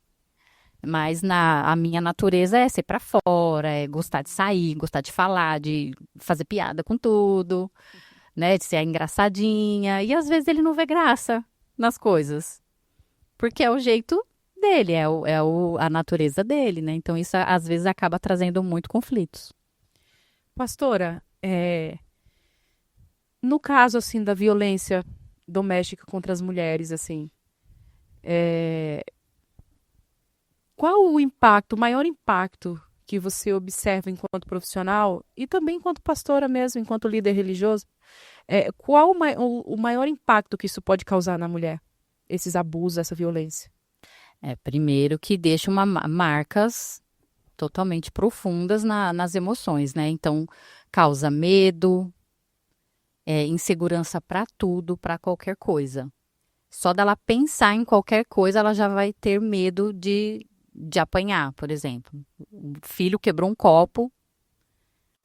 Mas a minha natureza é ser pra fora, é gostar de sair, gostar de falar, de fazer piada com tudo, né? De ser engraçadinha. E às vezes ele não vê graça nas coisas. Porque é o jeito dele, a natureza dele, né? Então isso às vezes acaba trazendo muito conflitos. Pastora, no caso, assim, da violência doméstica contra as mulheres, assim, qual o maior impacto que você observa enquanto profissional e também enquanto pastora mesmo, enquanto líder religioso? Qual o maior impacto que isso pode causar na mulher? Esses abusos, essa violência? Primeiro que deixa marcas totalmente profundas nas emoções, né? Então, causa medo, insegurança para tudo, para qualquer coisa. Só dela pensar em qualquer coisa, ela já vai ter medo de apanhar, por exemplo. O filho quebrou um copo,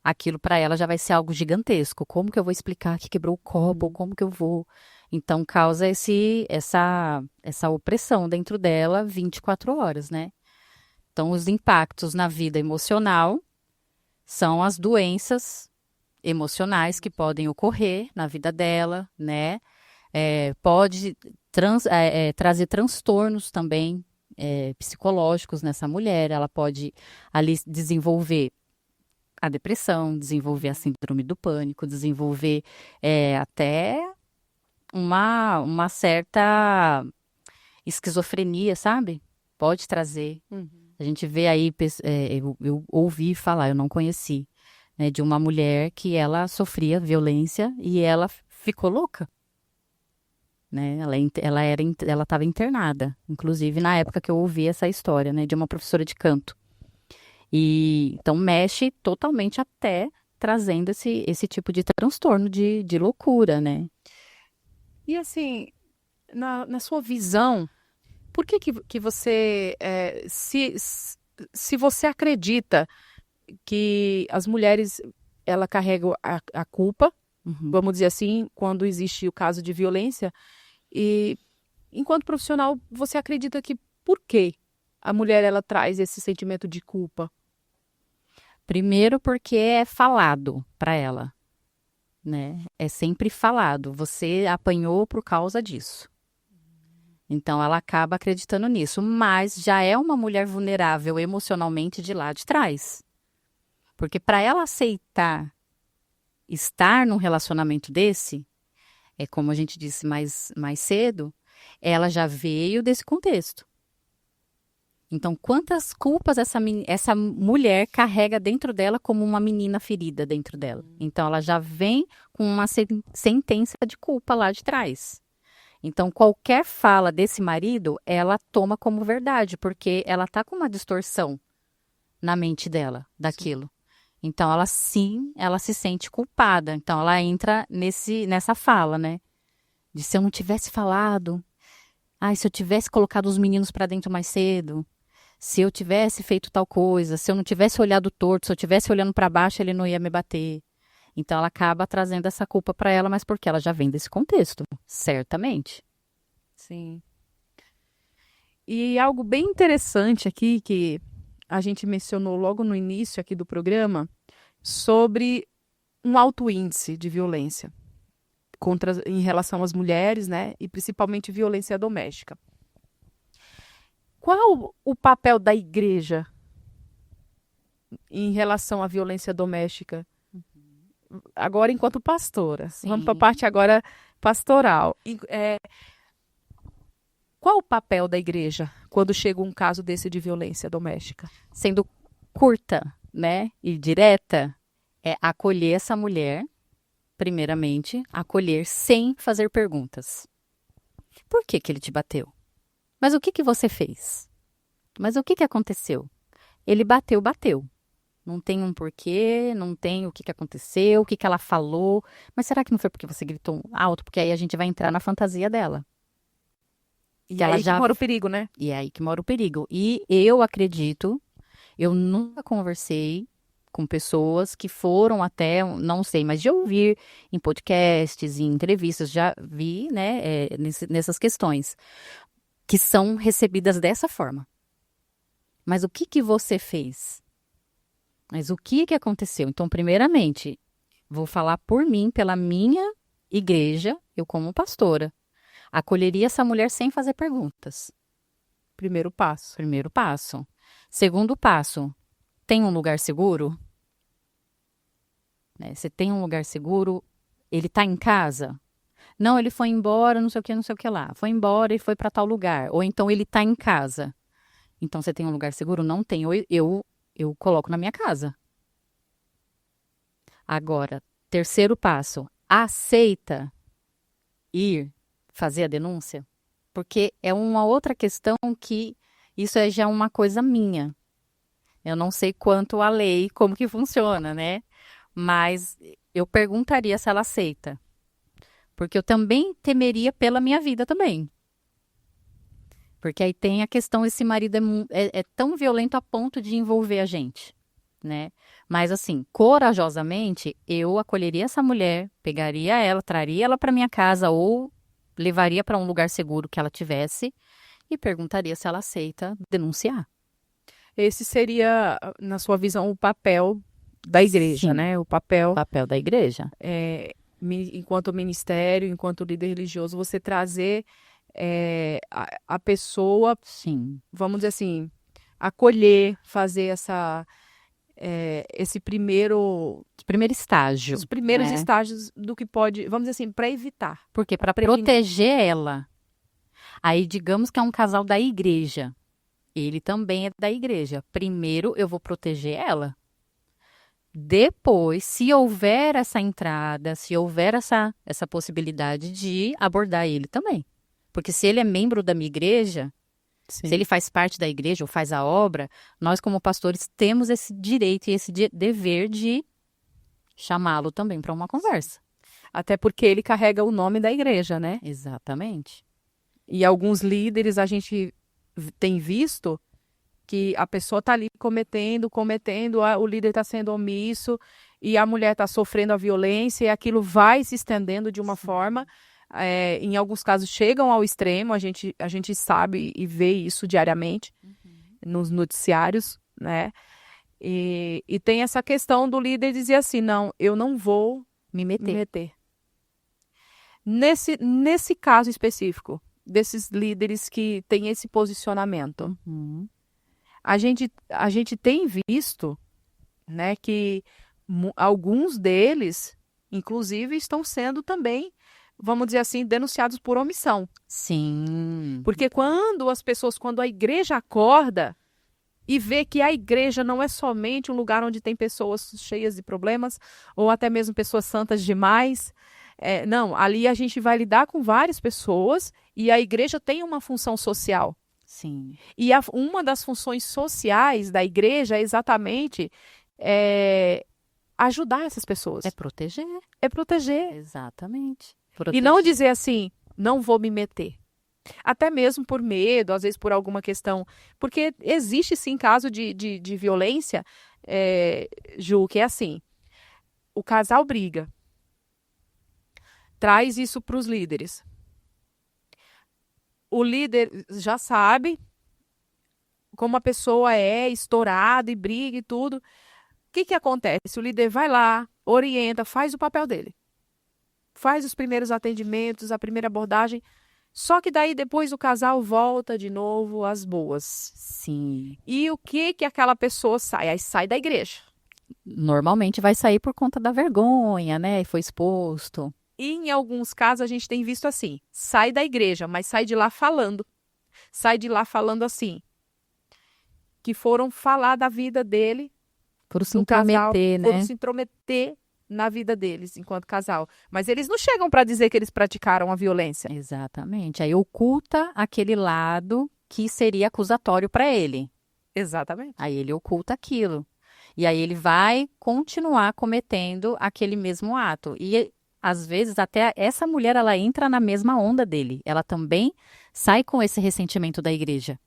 aquilo para ela já vai ser algo gigantesco. Como que eu vou explicar que quebrou o copo? Como que eu vou? Então, causa essa opressão dentro dela 24 horas, né? Então, os impactos na vida emocional são as doenças emocionais que podem ocorrer na vida dela, né? Pode trazer transtornos também psicológicos nessa mulher. Ela pode ali desenvolver a depressão, desenvolver a síndrome do pânico, desenvolver até uma certa esquizofrenia, sabe? Pode trazer. A gente vê aí, eu ouvi falar, eu não conheci, né, de uma mulher que ela sofria violência e ela ficou louca. Né? Ela estava internada, inclusive na época que eu ouvi essa história, né, de uma professora de canto. E então mexe totalmente até trazendo esse tipo de transtorno de loucura, né? E assim, na sua visão, por que você, se você acredita que as mulheres, ela carregam a culpa, vamos dizer assim, quando existe o caso de violência, e enquanto profissional, você acredita que por que a mulher, ela traz esse sentimento de culpa? Primeiro porque é falado para ela, né? É sempre falado, você apanhou por causa disso. Então ela acaba acreditando nisso, mas já é uma mulher vulnerável emocionalmente de lá de trás. Porque para ela aceitar estar num relacionamento desse, é como a gente disse mais cedo, ela já veio desse contexto. Então, quantas culpas essa mulher carrega dentro dela como uma menina ferida dentro dela? Então, ela já vem com uma sentença de culpa lá de trás. Então, qualquer fala desse marido, ela toma como verdade, porque ela tá com uma distorção na mente dela, daquilo. Então, ela se sente culpada. Então, ela entra nessa fala, né? De se eu não tivesse falado, se eu tivesse colocado os meninos para dentro mais cedo, se eu tivesse feito tal coisa, se eu não tivesse olhado torto, se eu tivesse olhando para baixo, ele não ia me bater. Então, ela acaba trazendo essa culpa para ela, mas porque ela já vem desse contexto, certamente. Sim. E algo bem interessante aqui, que a gente mencionou logo no início aqui do programa, sobre um alto índice de violência em relação às mulheres, né? E principalmente violência doméstica. Qual o papel da igreja em relação à violência doméstica? Agora, enquanto pastora. Sim. Vamos para a parte agora pastoral. Qual o papel da igreja quando chega um caso desse de violência doméstica? Sendo curta, né, e direta, é acolher essa mulher, primeiramente, acolher sem fazer perguntas. Por que ele te bateu? Mas o que você fez? Mas o que aconteceu? Ele bateu. Não tem um porquê, não tem o que aconteceu, o que ela falou. Mas será que não foi porque você gritou alto? Porque aí a gente vai entrar na fantasia dela. E aí que mora o perigo, né? E é aí que mora o perigo. E eu acredito, eu nunca conversei com pessoas que foram até, não sei, mas de ouvir em podcasts, em entrevistas, já vi, né, nessas questões, que são recebidas dessa forma. Mas o que você fez? Mas o que aconteceu? Então, primeiramente, vou falar por mim, pela minha igreja, eu como pastora, acolheria essa mulher sem fazer perguntas. Primeiro passo. Primeiro passo. Segundo passo, tem um lugar seguro? Né? Você tem um lugar seguro? Ele está em casa? Não, ele foi embora, não sei o que lá. Foi embora e foi para tal lugar. Ou então ele está em casa. Então, você tem um lugar seguro? Não tem. Eu coloco na minha casa. Agora, terceiro passo. Aceita ir fazer a denúncia? Porque é uma outra questão que isso é já uma coisa minha. Eu não sei quanto a lei, como que funciona, né? Mas eu perguntaria se ela aceita. Porque eu também temeria pela minha vida também. Porque aí tem a questão, esse marido é tão violento a ponto de envolver a gente, né? Mas assim, corajosamente, eu acolheria essa mulher, pegaria ela, traria ela para minha casa ou levaria para um lugar seguro que ela tivesse e perguntaria se ela aceita denunciar. Esse seria, na sua visão, o papel da igreja, Sim. né? O O papel papel da igreja. enquanto ministério, enquanto líder religioso, você trazer a pessoa, Sim. vamos dizer assim, acolher, fazer esse primeiro, Primeiro estágio, os primeiros né? estágios do que pode, vamos dizer assim, para evitar. Porque para prevenir. proteger ela, aí digamos que é um casal da igreja. Ele também é da igreja. Primeiro eu vou proteger ela. Depois, se houver essa entrada, se houver essa possibilidade de abordar ele também. Porque se ele é membro da minha igreja, se ele faz parte da igreja ou faz a obra, nós como pastores temos esse direito e esse dever de chamá-lo também para uma conversa. Até porque ele carrega o nome da igreja, né? Exatamente. E alguns líderes a gente tem visto que a pessoa está ali cometendo, o líder está sendo omisso e a mulher está sofrendo a violência e aquilo vai se estendendo de uma forma. Em alguns casos chegam ao extremo, a gente sabe e vê isso diariamente nos noticiários, né? E tem essa questão do líder dizer assim, não, eu não vou Me me meter. meter. Nesse caso específico, desses líderes que têm esse posicionamento, Uhum. a gente tem visto, né, que alguns deles, inclusive, estão sendo também, vamos dizer assim, denunciados por omissão. Sim. Porque quando a igreja acorda e vê que a igreja não é somente um lugar onde tem pessoas cheias de problemas, ou até mesmo pessoas santas demais. Não, ali a gente vai lidar com várias pessoas e a igreja tem uma função social. Sim. E uma das funções sociais da igreja é exatamente ajudar essas pessoas. É proteger. É proteger. Exatamente. E não dizer assim, não vou me meter. Até mesmo por medo, às vezes por alguma questão. Porque existe sim caso de violência, Ju, que é assim: o casal briga, traz isso para os líderes. O líder já sabe como a pessoa é estourada e briga e tudo. O que acontece? O líder vai lá, orienta, faz o papel dele. Faz os primeiros atendimentos, a primeira abordagem. Só que daí depois o casal volta de novo às boas. Sim. E o que aquela pessoa sai? Aí sai da igreja. Normalmente vai sair por conta da vergonha, né? Foi exposto. E em alguns casos a gente tem visto assim, sai da igreja, mas sai de lá falando. Sai de lá falando assim, que foram falar da vida dele, Por se do casal, intrometer, foram né? se intrometer na vida deles enquanto casal. Mas eles não chegam para dizer que eles praticaram a violência. Exatamente. Aí oculta aquele lado que seria acusatório para ele. Exatamente. Aí ele oculta aquilo. E aí ele vai continuar cometendo aquele mesmo ato. E às vezes até essa mulher ela entra na mesma onda dele. Ela também sai com esse ressentimento da igreja.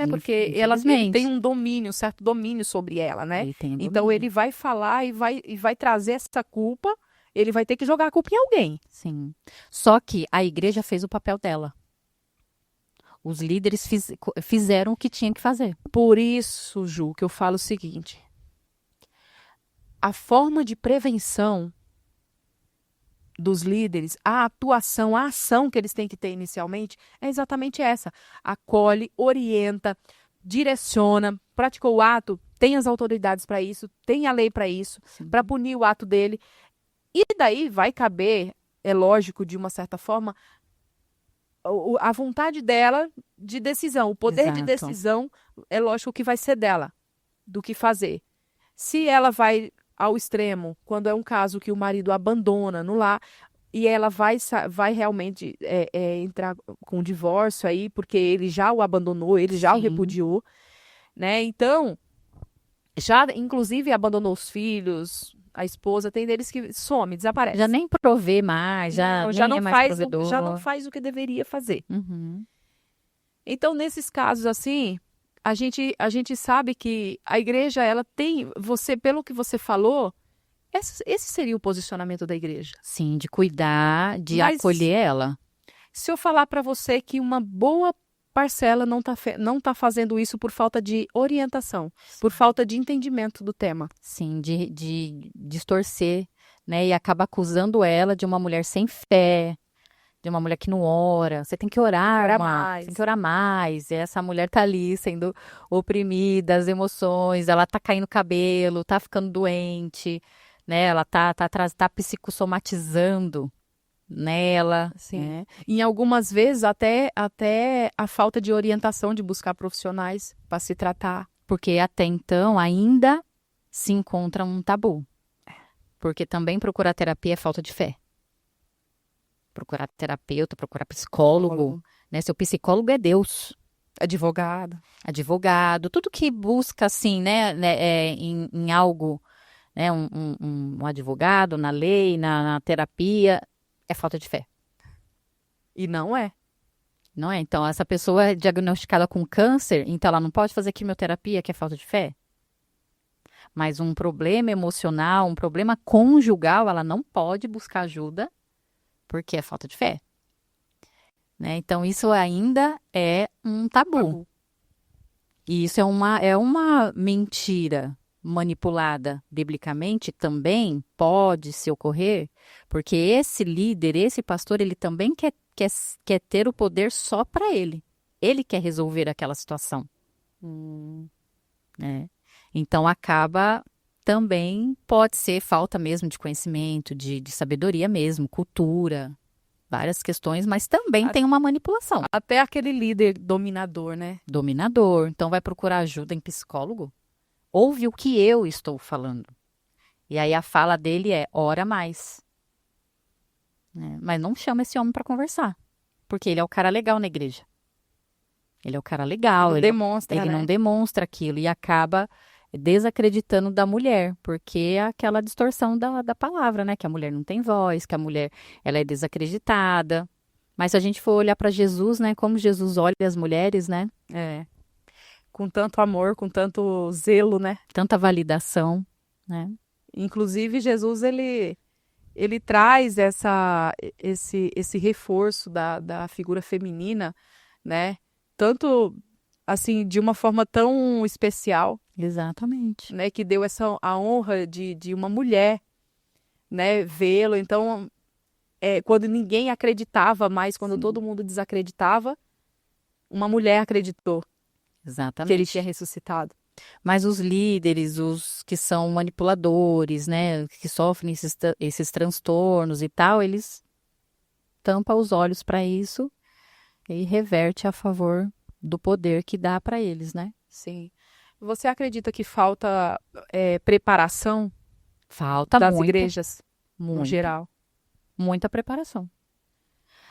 Porque ele Infelizmente. tem um certo domínio sobre ela, né? Ele tem Então domínio. ele vai falar e vai trazer essa culpa, ele vai ter que jogar a culpa em alguém. Sim. Só que a igreja fez o papel dela. Os líderes fizeram o que tinham que fazer. Por isso, Ju, que eu falo o seguinte: a forma de prevenção dos líderes, a atuação, a ação que eles têm que ter inicialmente é exatamente essa. Acolhe, orienta, direciona, praticou o ato, tem as autoridades para isso, tem a lei para isso, para punir o ato dele. E daí vai caber, é lógico, de uma certa forma, a vontade dela de decisão, o poder de Exato. decisão é lógico que vai ser dela, do que fazer. Se ela vai ao extremo, quando é um caso que o marido abandona no lar, e ela vai realmente entrar com divórcio aí, porque ele já o abandonou, ele já o Sim. repudiou, né? Então, já inclusive abandonou os filhos, a esposa, tem deles que some, desaparece. Já nem provê mais, já não é mais faz, provedor. já não faz o que deveria fazer. Uhum. Então, nesses casos assim, a gente sabe que a igreja, ela tem, pelo que você falou, esse seria o posicionamento da igreja. Sim, de cuidar, de Mas acolher ela. se eu falar para você que uma boa parcela não tá fazendo isso por falta de orientação, por falta de entendimento do tema. Sim, de distorcer, né? E acaba acusando ela de uma mulher sem fé, de uma mulher que não ora. Você tem que orar, Orar irmã. mais. Tem que orar mais. E essa mulher tá ali sendo oprimida, as emoções, ela tá caindo cabelo, tá ficando doente, né? Ela tá psicossomatizando nela, Sim. né? Em algumas vezes, até a falta de orientação de buscar profissionais para se tratar. Porque até então ainda se encontra um tabu. Porque também procurar terapia é falta de fé. Procurar terapeuta, procurar psicólogo, né? Seu psicólogo é Deus. Advogado, tudo que busca, assim, né, em algo, né, um advogado, na lei, na terapia, é falta de fé. E não é. Não é? Então, essa pessoa é diagnosticada com câncer, então ela não pode fazer quimioterapia, que é falta de fé. Mas um problema emocional, um problema conjugal, ela não pode buscar ajuda, porque é falta de fé. Né? Então, isso ainda é um tabu. E isso é uma mentira manipulada biblicamente, também pode se ocorrer, porque esse líder, esse pastor, ele também quer ter o poder só para ele. Ele quer resolver aquela situação. Né? Então, acaba também, pode ser falta mesmo de conhecimento, de sabedoria mesmo, cultura, várias questões, mas também tem uma manipulação. Até aquele líder dominador, né? Dominador. Então, vai procurar ajuda em psicólogo? Ouve o que eu estou falando. E aí a fala dele é, ora mais. Né? Mas não chama esse homem para conversar, porque ele é o cara legal na igreja. Ele é o cara legal. Ele não demonstra aquilo e acaba desacreditando da mulher, porque é aquela distorção da palavra, né? Que a mulher não tem voz, que a mulher ela é desacreditada. Mas se a gente for olhar para Jesus, né? Como Jesus olha as mulheres, né? Com tanto amor, com tanto zelo, né? Tanta validação, né? Inclusive, Jesus, ele traz esse reforço da figura feminina, né? Tanto, assim, de uma forma tão especial. Exatamente. Né, que deu a honra de uma mulher, né, vê-lo. Então, quando ninguém acreditava mais, quando todo mundo desacreditava, uma mulher acreditou. Exatamente. Que ele tinha ressuscitado. Mas os líderes, os que são manipuladores, né, que sofrem esses transtornos e tal, eles tampam os olhos para isso e reverte a favor do poder que dá para eles, né? Sim. Você acredita que falta preparação das igrejas, no geral? Muita preparação.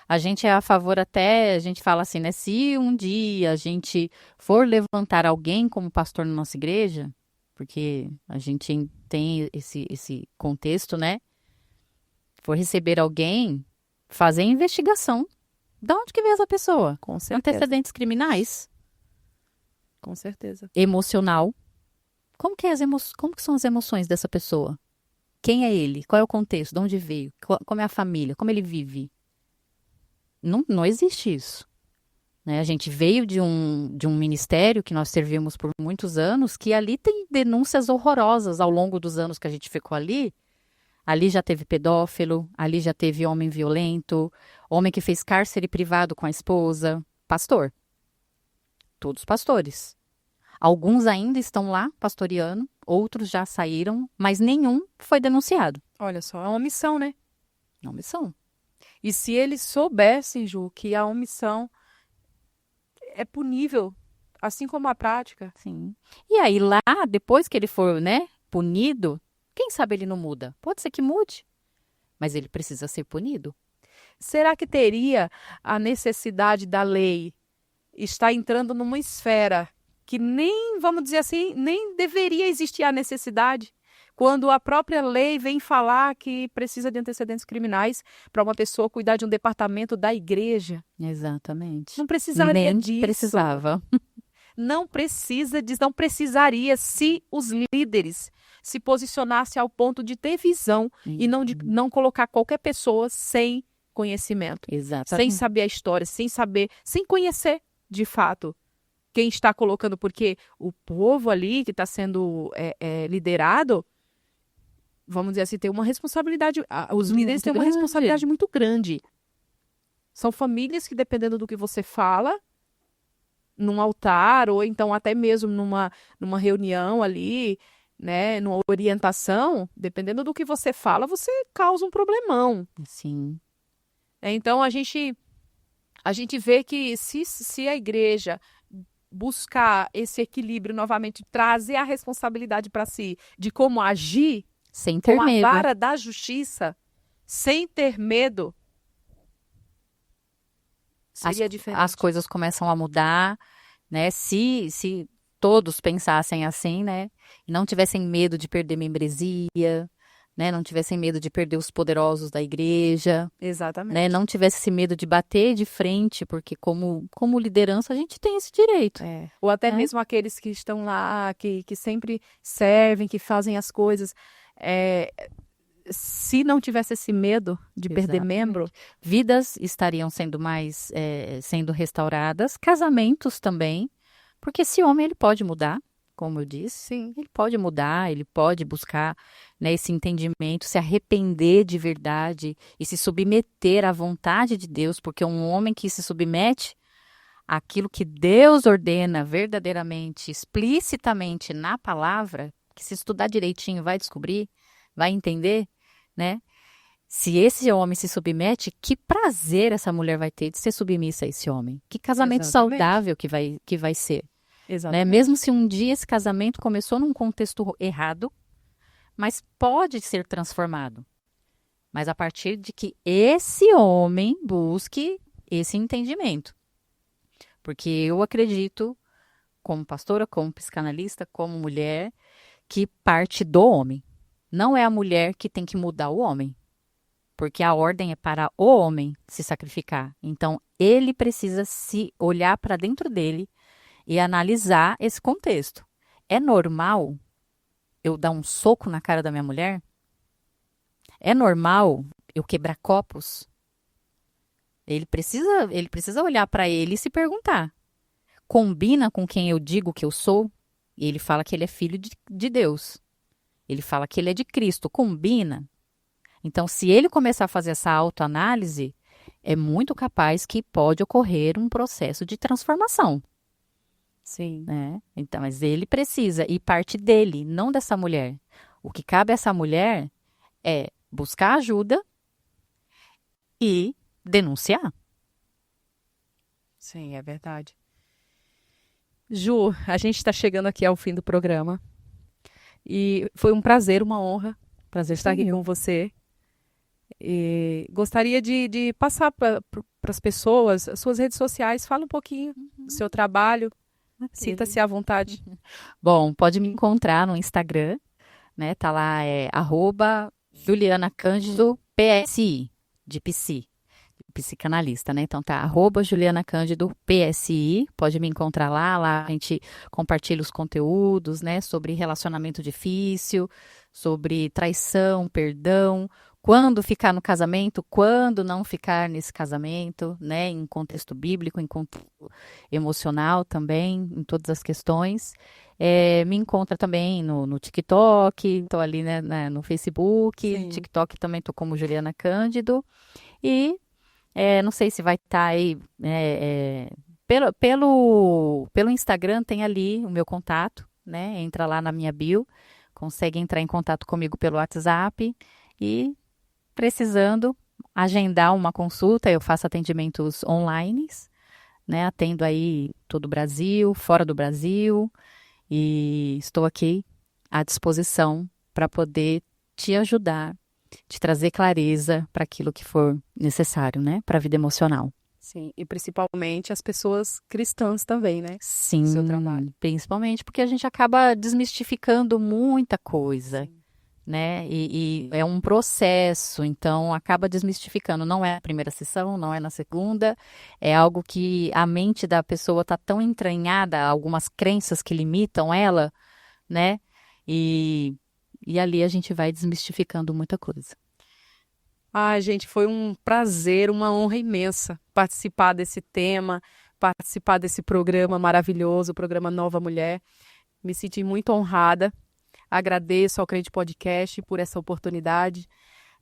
A gente é a favor a gente fala assim, né? Se um dia a gente for levantar alguém como pastor na nossa igreja, porque a gente tem esse contexto, né? For receber alguém, fazer investigação. De onde que veio essa pessoa? Com certeza. Antecedentes criminais? Com certeza. Emocional. Como que são as emoções dessa pessoa? Quem é ele? Qual é o contexto? De onde veio? Como é a família? Como ele vive? Não existe isso. Né? A gente veio de um ministério que nós servimos por muitos anos, que ali tem denúncias horrorosas ao longo dos anos que a gente ficou ali. Ali já teve pedófilo, ali já teve homem violento, homem que fez cárcere privado com a esposa, pastor. Todos pastores. Alguns ainda estão lá pastoreando, outros já saíram, mas nenhum foi denunciado. Olha só, é uma omissão, né? Uma omissão. E se eles soubessem, Ju, que a omissão é punível, assim como a prática. Sim. E aí lá, depois que ele for, né, punido, quem sabe ele não muda? Pode ser que mude, mas ele precisa ser punido. Será que teria a necessidade da lei estar entrando numa esfera que nem, vamos dizer assim, nem deveria existir a necessidade, quando a própria lei vem falar que precisa de antecedentes criminais para uma pessoa cuidar de um departamento da igreja? Exatamente. Não precisaria Nem disso. precisava. Não precisaria se os líderes se posicionassem ao ponto de ter visão e não colocar qualquer pessoa sem conhecimento. Exatamente. Sem saber a história, sem conhecer. de fato, quem está colocando, porque o povo ali que está sendo liderado, vamos dizer assim, tem uma responsabilidade, os líderes Muito têm uma grande. responsabilidade muito grande. São famílias que, dependendo do que você fala, num altar, ou então até mesmo numa reunião ali, né, numa orientação, dependendo do que você fala, você causa um problemão. Sim, Então, a gente vê que se a igreja buscar esse equilíbrio novamente, trazer a responsabilidade para si de como agir sem ter com a medo. vara da justiça, sem ter medo, seria diferente. As coisas começam a mudar, né? Se todos pensassem assim, né? E não tivessem medo de perder membresia, né? Não tivessem medo de perder os poderosos da igreja, Exatamente. né? Não tivesse esse medo de bater de frente, porque como liderança a gente tem esse direito. Ou até né? mesmo aqueles que estão lá, que sempre servem, que fazem as coisas. Se não tivesse esse medo de perder Exatamente. membro, Vidas estariam sendo restauradas, casamentos também, porque esse homem ele pode mudar, como eu disse, sim, ele pode mudar, ele pode buscar, né, esse entendimento, se arrepender de verdade e se submeter à vontade de Deus, porque um homem que se submete àquilo que Deus ordena verdadeiramente, explicitamente na palavra, que se estudar direitinho vai descobrir, vai entender, né? Se esse homem se submete, que prazer essa mulher vai ter de ser submissa a esse homem? Que casamento Exatamente. saudável que vai ser, né? exatamente. Mesmo se um dia esse casamento começou num contexto errado, mas pode ser transformado. Mas a partir de que esse homem busque esse entendimento. Porque eu acredito, como pastora, como psicanalista, como mulher, que parte do homem. Não é a mulher que tem que mudar o homem. Porque a ordem é para o homem se sacrificar. Então, ele precisa se olhar para dentro dele e analisar esse contexto. É normal eu dar um soco na cara da minha mulher? É normal eu quebrar copos? Ele precisa olhar para ele e se perguntar. Combina com quem eu digo que eu sou? E ele fala que ele é filho de Deus. Ele fala que ele é de Cristo. Combina? Então, se ele começar a fazer essa autoanálise, é muito capaz que pode ocorrer um processo de transformação. Sim. Né? Então, mas ele precisa, e parte dele, não dessa mulher. O que cabe a essa mulher é buscar ajuda e denunciar. Sim, é verdade. Ju, a gente está chegando aqui ao fim do programa. E foi um prazer, uma honra. Prazer estar aqui com você. E gostaria de passar para as pessoas as suas redes sociais. Fala um pouquinho do seu trabalho. Sinta-se à vontade. Bom, pode me encontrar no Instagram, né? Tá lá, Juliana Cândido PSI, de psicanalista, né? Então tá, Juliana Cândido PSI, pode me encontrar lá a gente compartilha os conteúdos, né? Sobre relacionamento difícil, sobre traição, perdão, quando ficar no casamento, quando não ficar nesse casamento, né? Em contexto bíblico, em contexto emocional também, em todas as questões. Me encontra também no TikTok, estou ali, né, no Facebook, Sim. TikTok também estou como Juliana Cândido. E não sei se vai estar aí. Pelo Instagram tem ali o meu contato, né? Entra lá na minha bio, consegue entrar em contato comigo pelo WhatsApp e precisando agendar uma consulta, eu faço atendimentos online, né? Atendo aí todo o Brasil, fora do Brasil e estou aqui à disposição para poder te ajudar, te trazer clareza para aquilo que for necessário, né? Para a vida emocional. Sim, e principalmente as pessoas cristãs também, né? Sim, Seu trabalho. principalmente porque a gente acaba desmistificando muita coisa. Sim. Né? E é um processo, então acaba desmistificando. Não é a primeira sessão, não é na segunda, é algo que a mente da pessoa está tão entranhada, algumas crenças que limitam ela, né? E ali a gente vai desmistificando muita coisa. Ai, gente, foi um prazer, uma honra imensa participar desse tema, participar desse programa maravilhoso, o programa Nova Mulher. Me senti muito honrada. Agradeço ao Crente Podcast por essa oportunidade,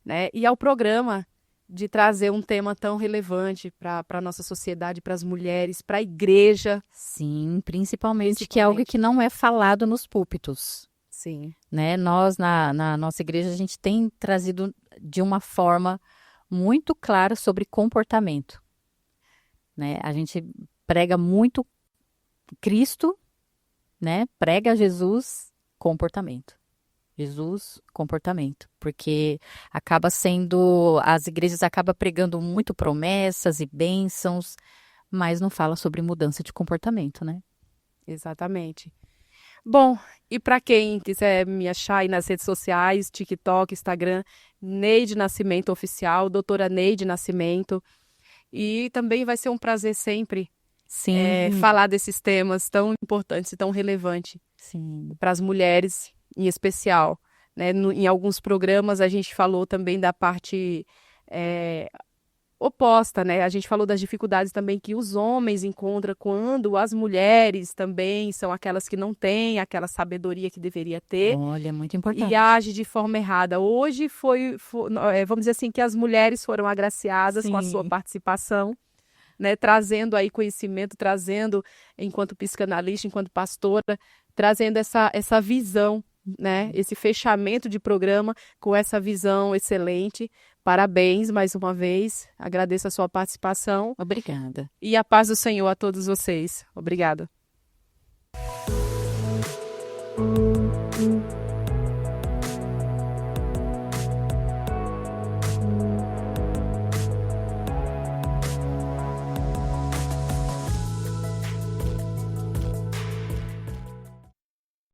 né? E ao programa de trazer um tema tão relevante para a nossa sociedade, para as mulheres, para a igreja. Sim, principalmente que é algo que não é falado nos púlpitos. Sim. Né? Nós, na nossa igreja, a gente tem trazido de uma forma muito clara sobre comportamento. Né? A gente prega muito Cristo, né? Prega Jesus, comportamento. Jesus, comportamento. Porque as igrejas acabam pregando muito promessas e bênçãos, mas não fala sobre mudança de comportamento, né? Exatamente. Bom, e para quem quiser me achar aí nas redes sociais, TikTok, Instagram, Neide Nascimento Oficial, doutora Neide Nascimento. E também vai ser um prazer sempre falar desses temas tão importantes e tão relevantes para as mulheres em especial. Né? Em alguns programas a gente falou também da parte oposta, né? A gente falou das dificuldades também que os homens encontram quando as mulheres também são aquelas que não têm aquela sabedoria que deveria ter. Olha, muito importante. E age de forma errada. Hoje vamos dizer assim, que as mulheres foram agraciadas com a sua participação, né? Trazendo aí conhecimento, trazendo, enquanto psicanalista, enquanto pastora, trazendo essa visão, né? Esse fechamento de programa com essa visão excelente. Parabéns mais uma vez. Agradeço a sua participação. Obrigada. E a paz do Senhor a todos vocês. Obrigada.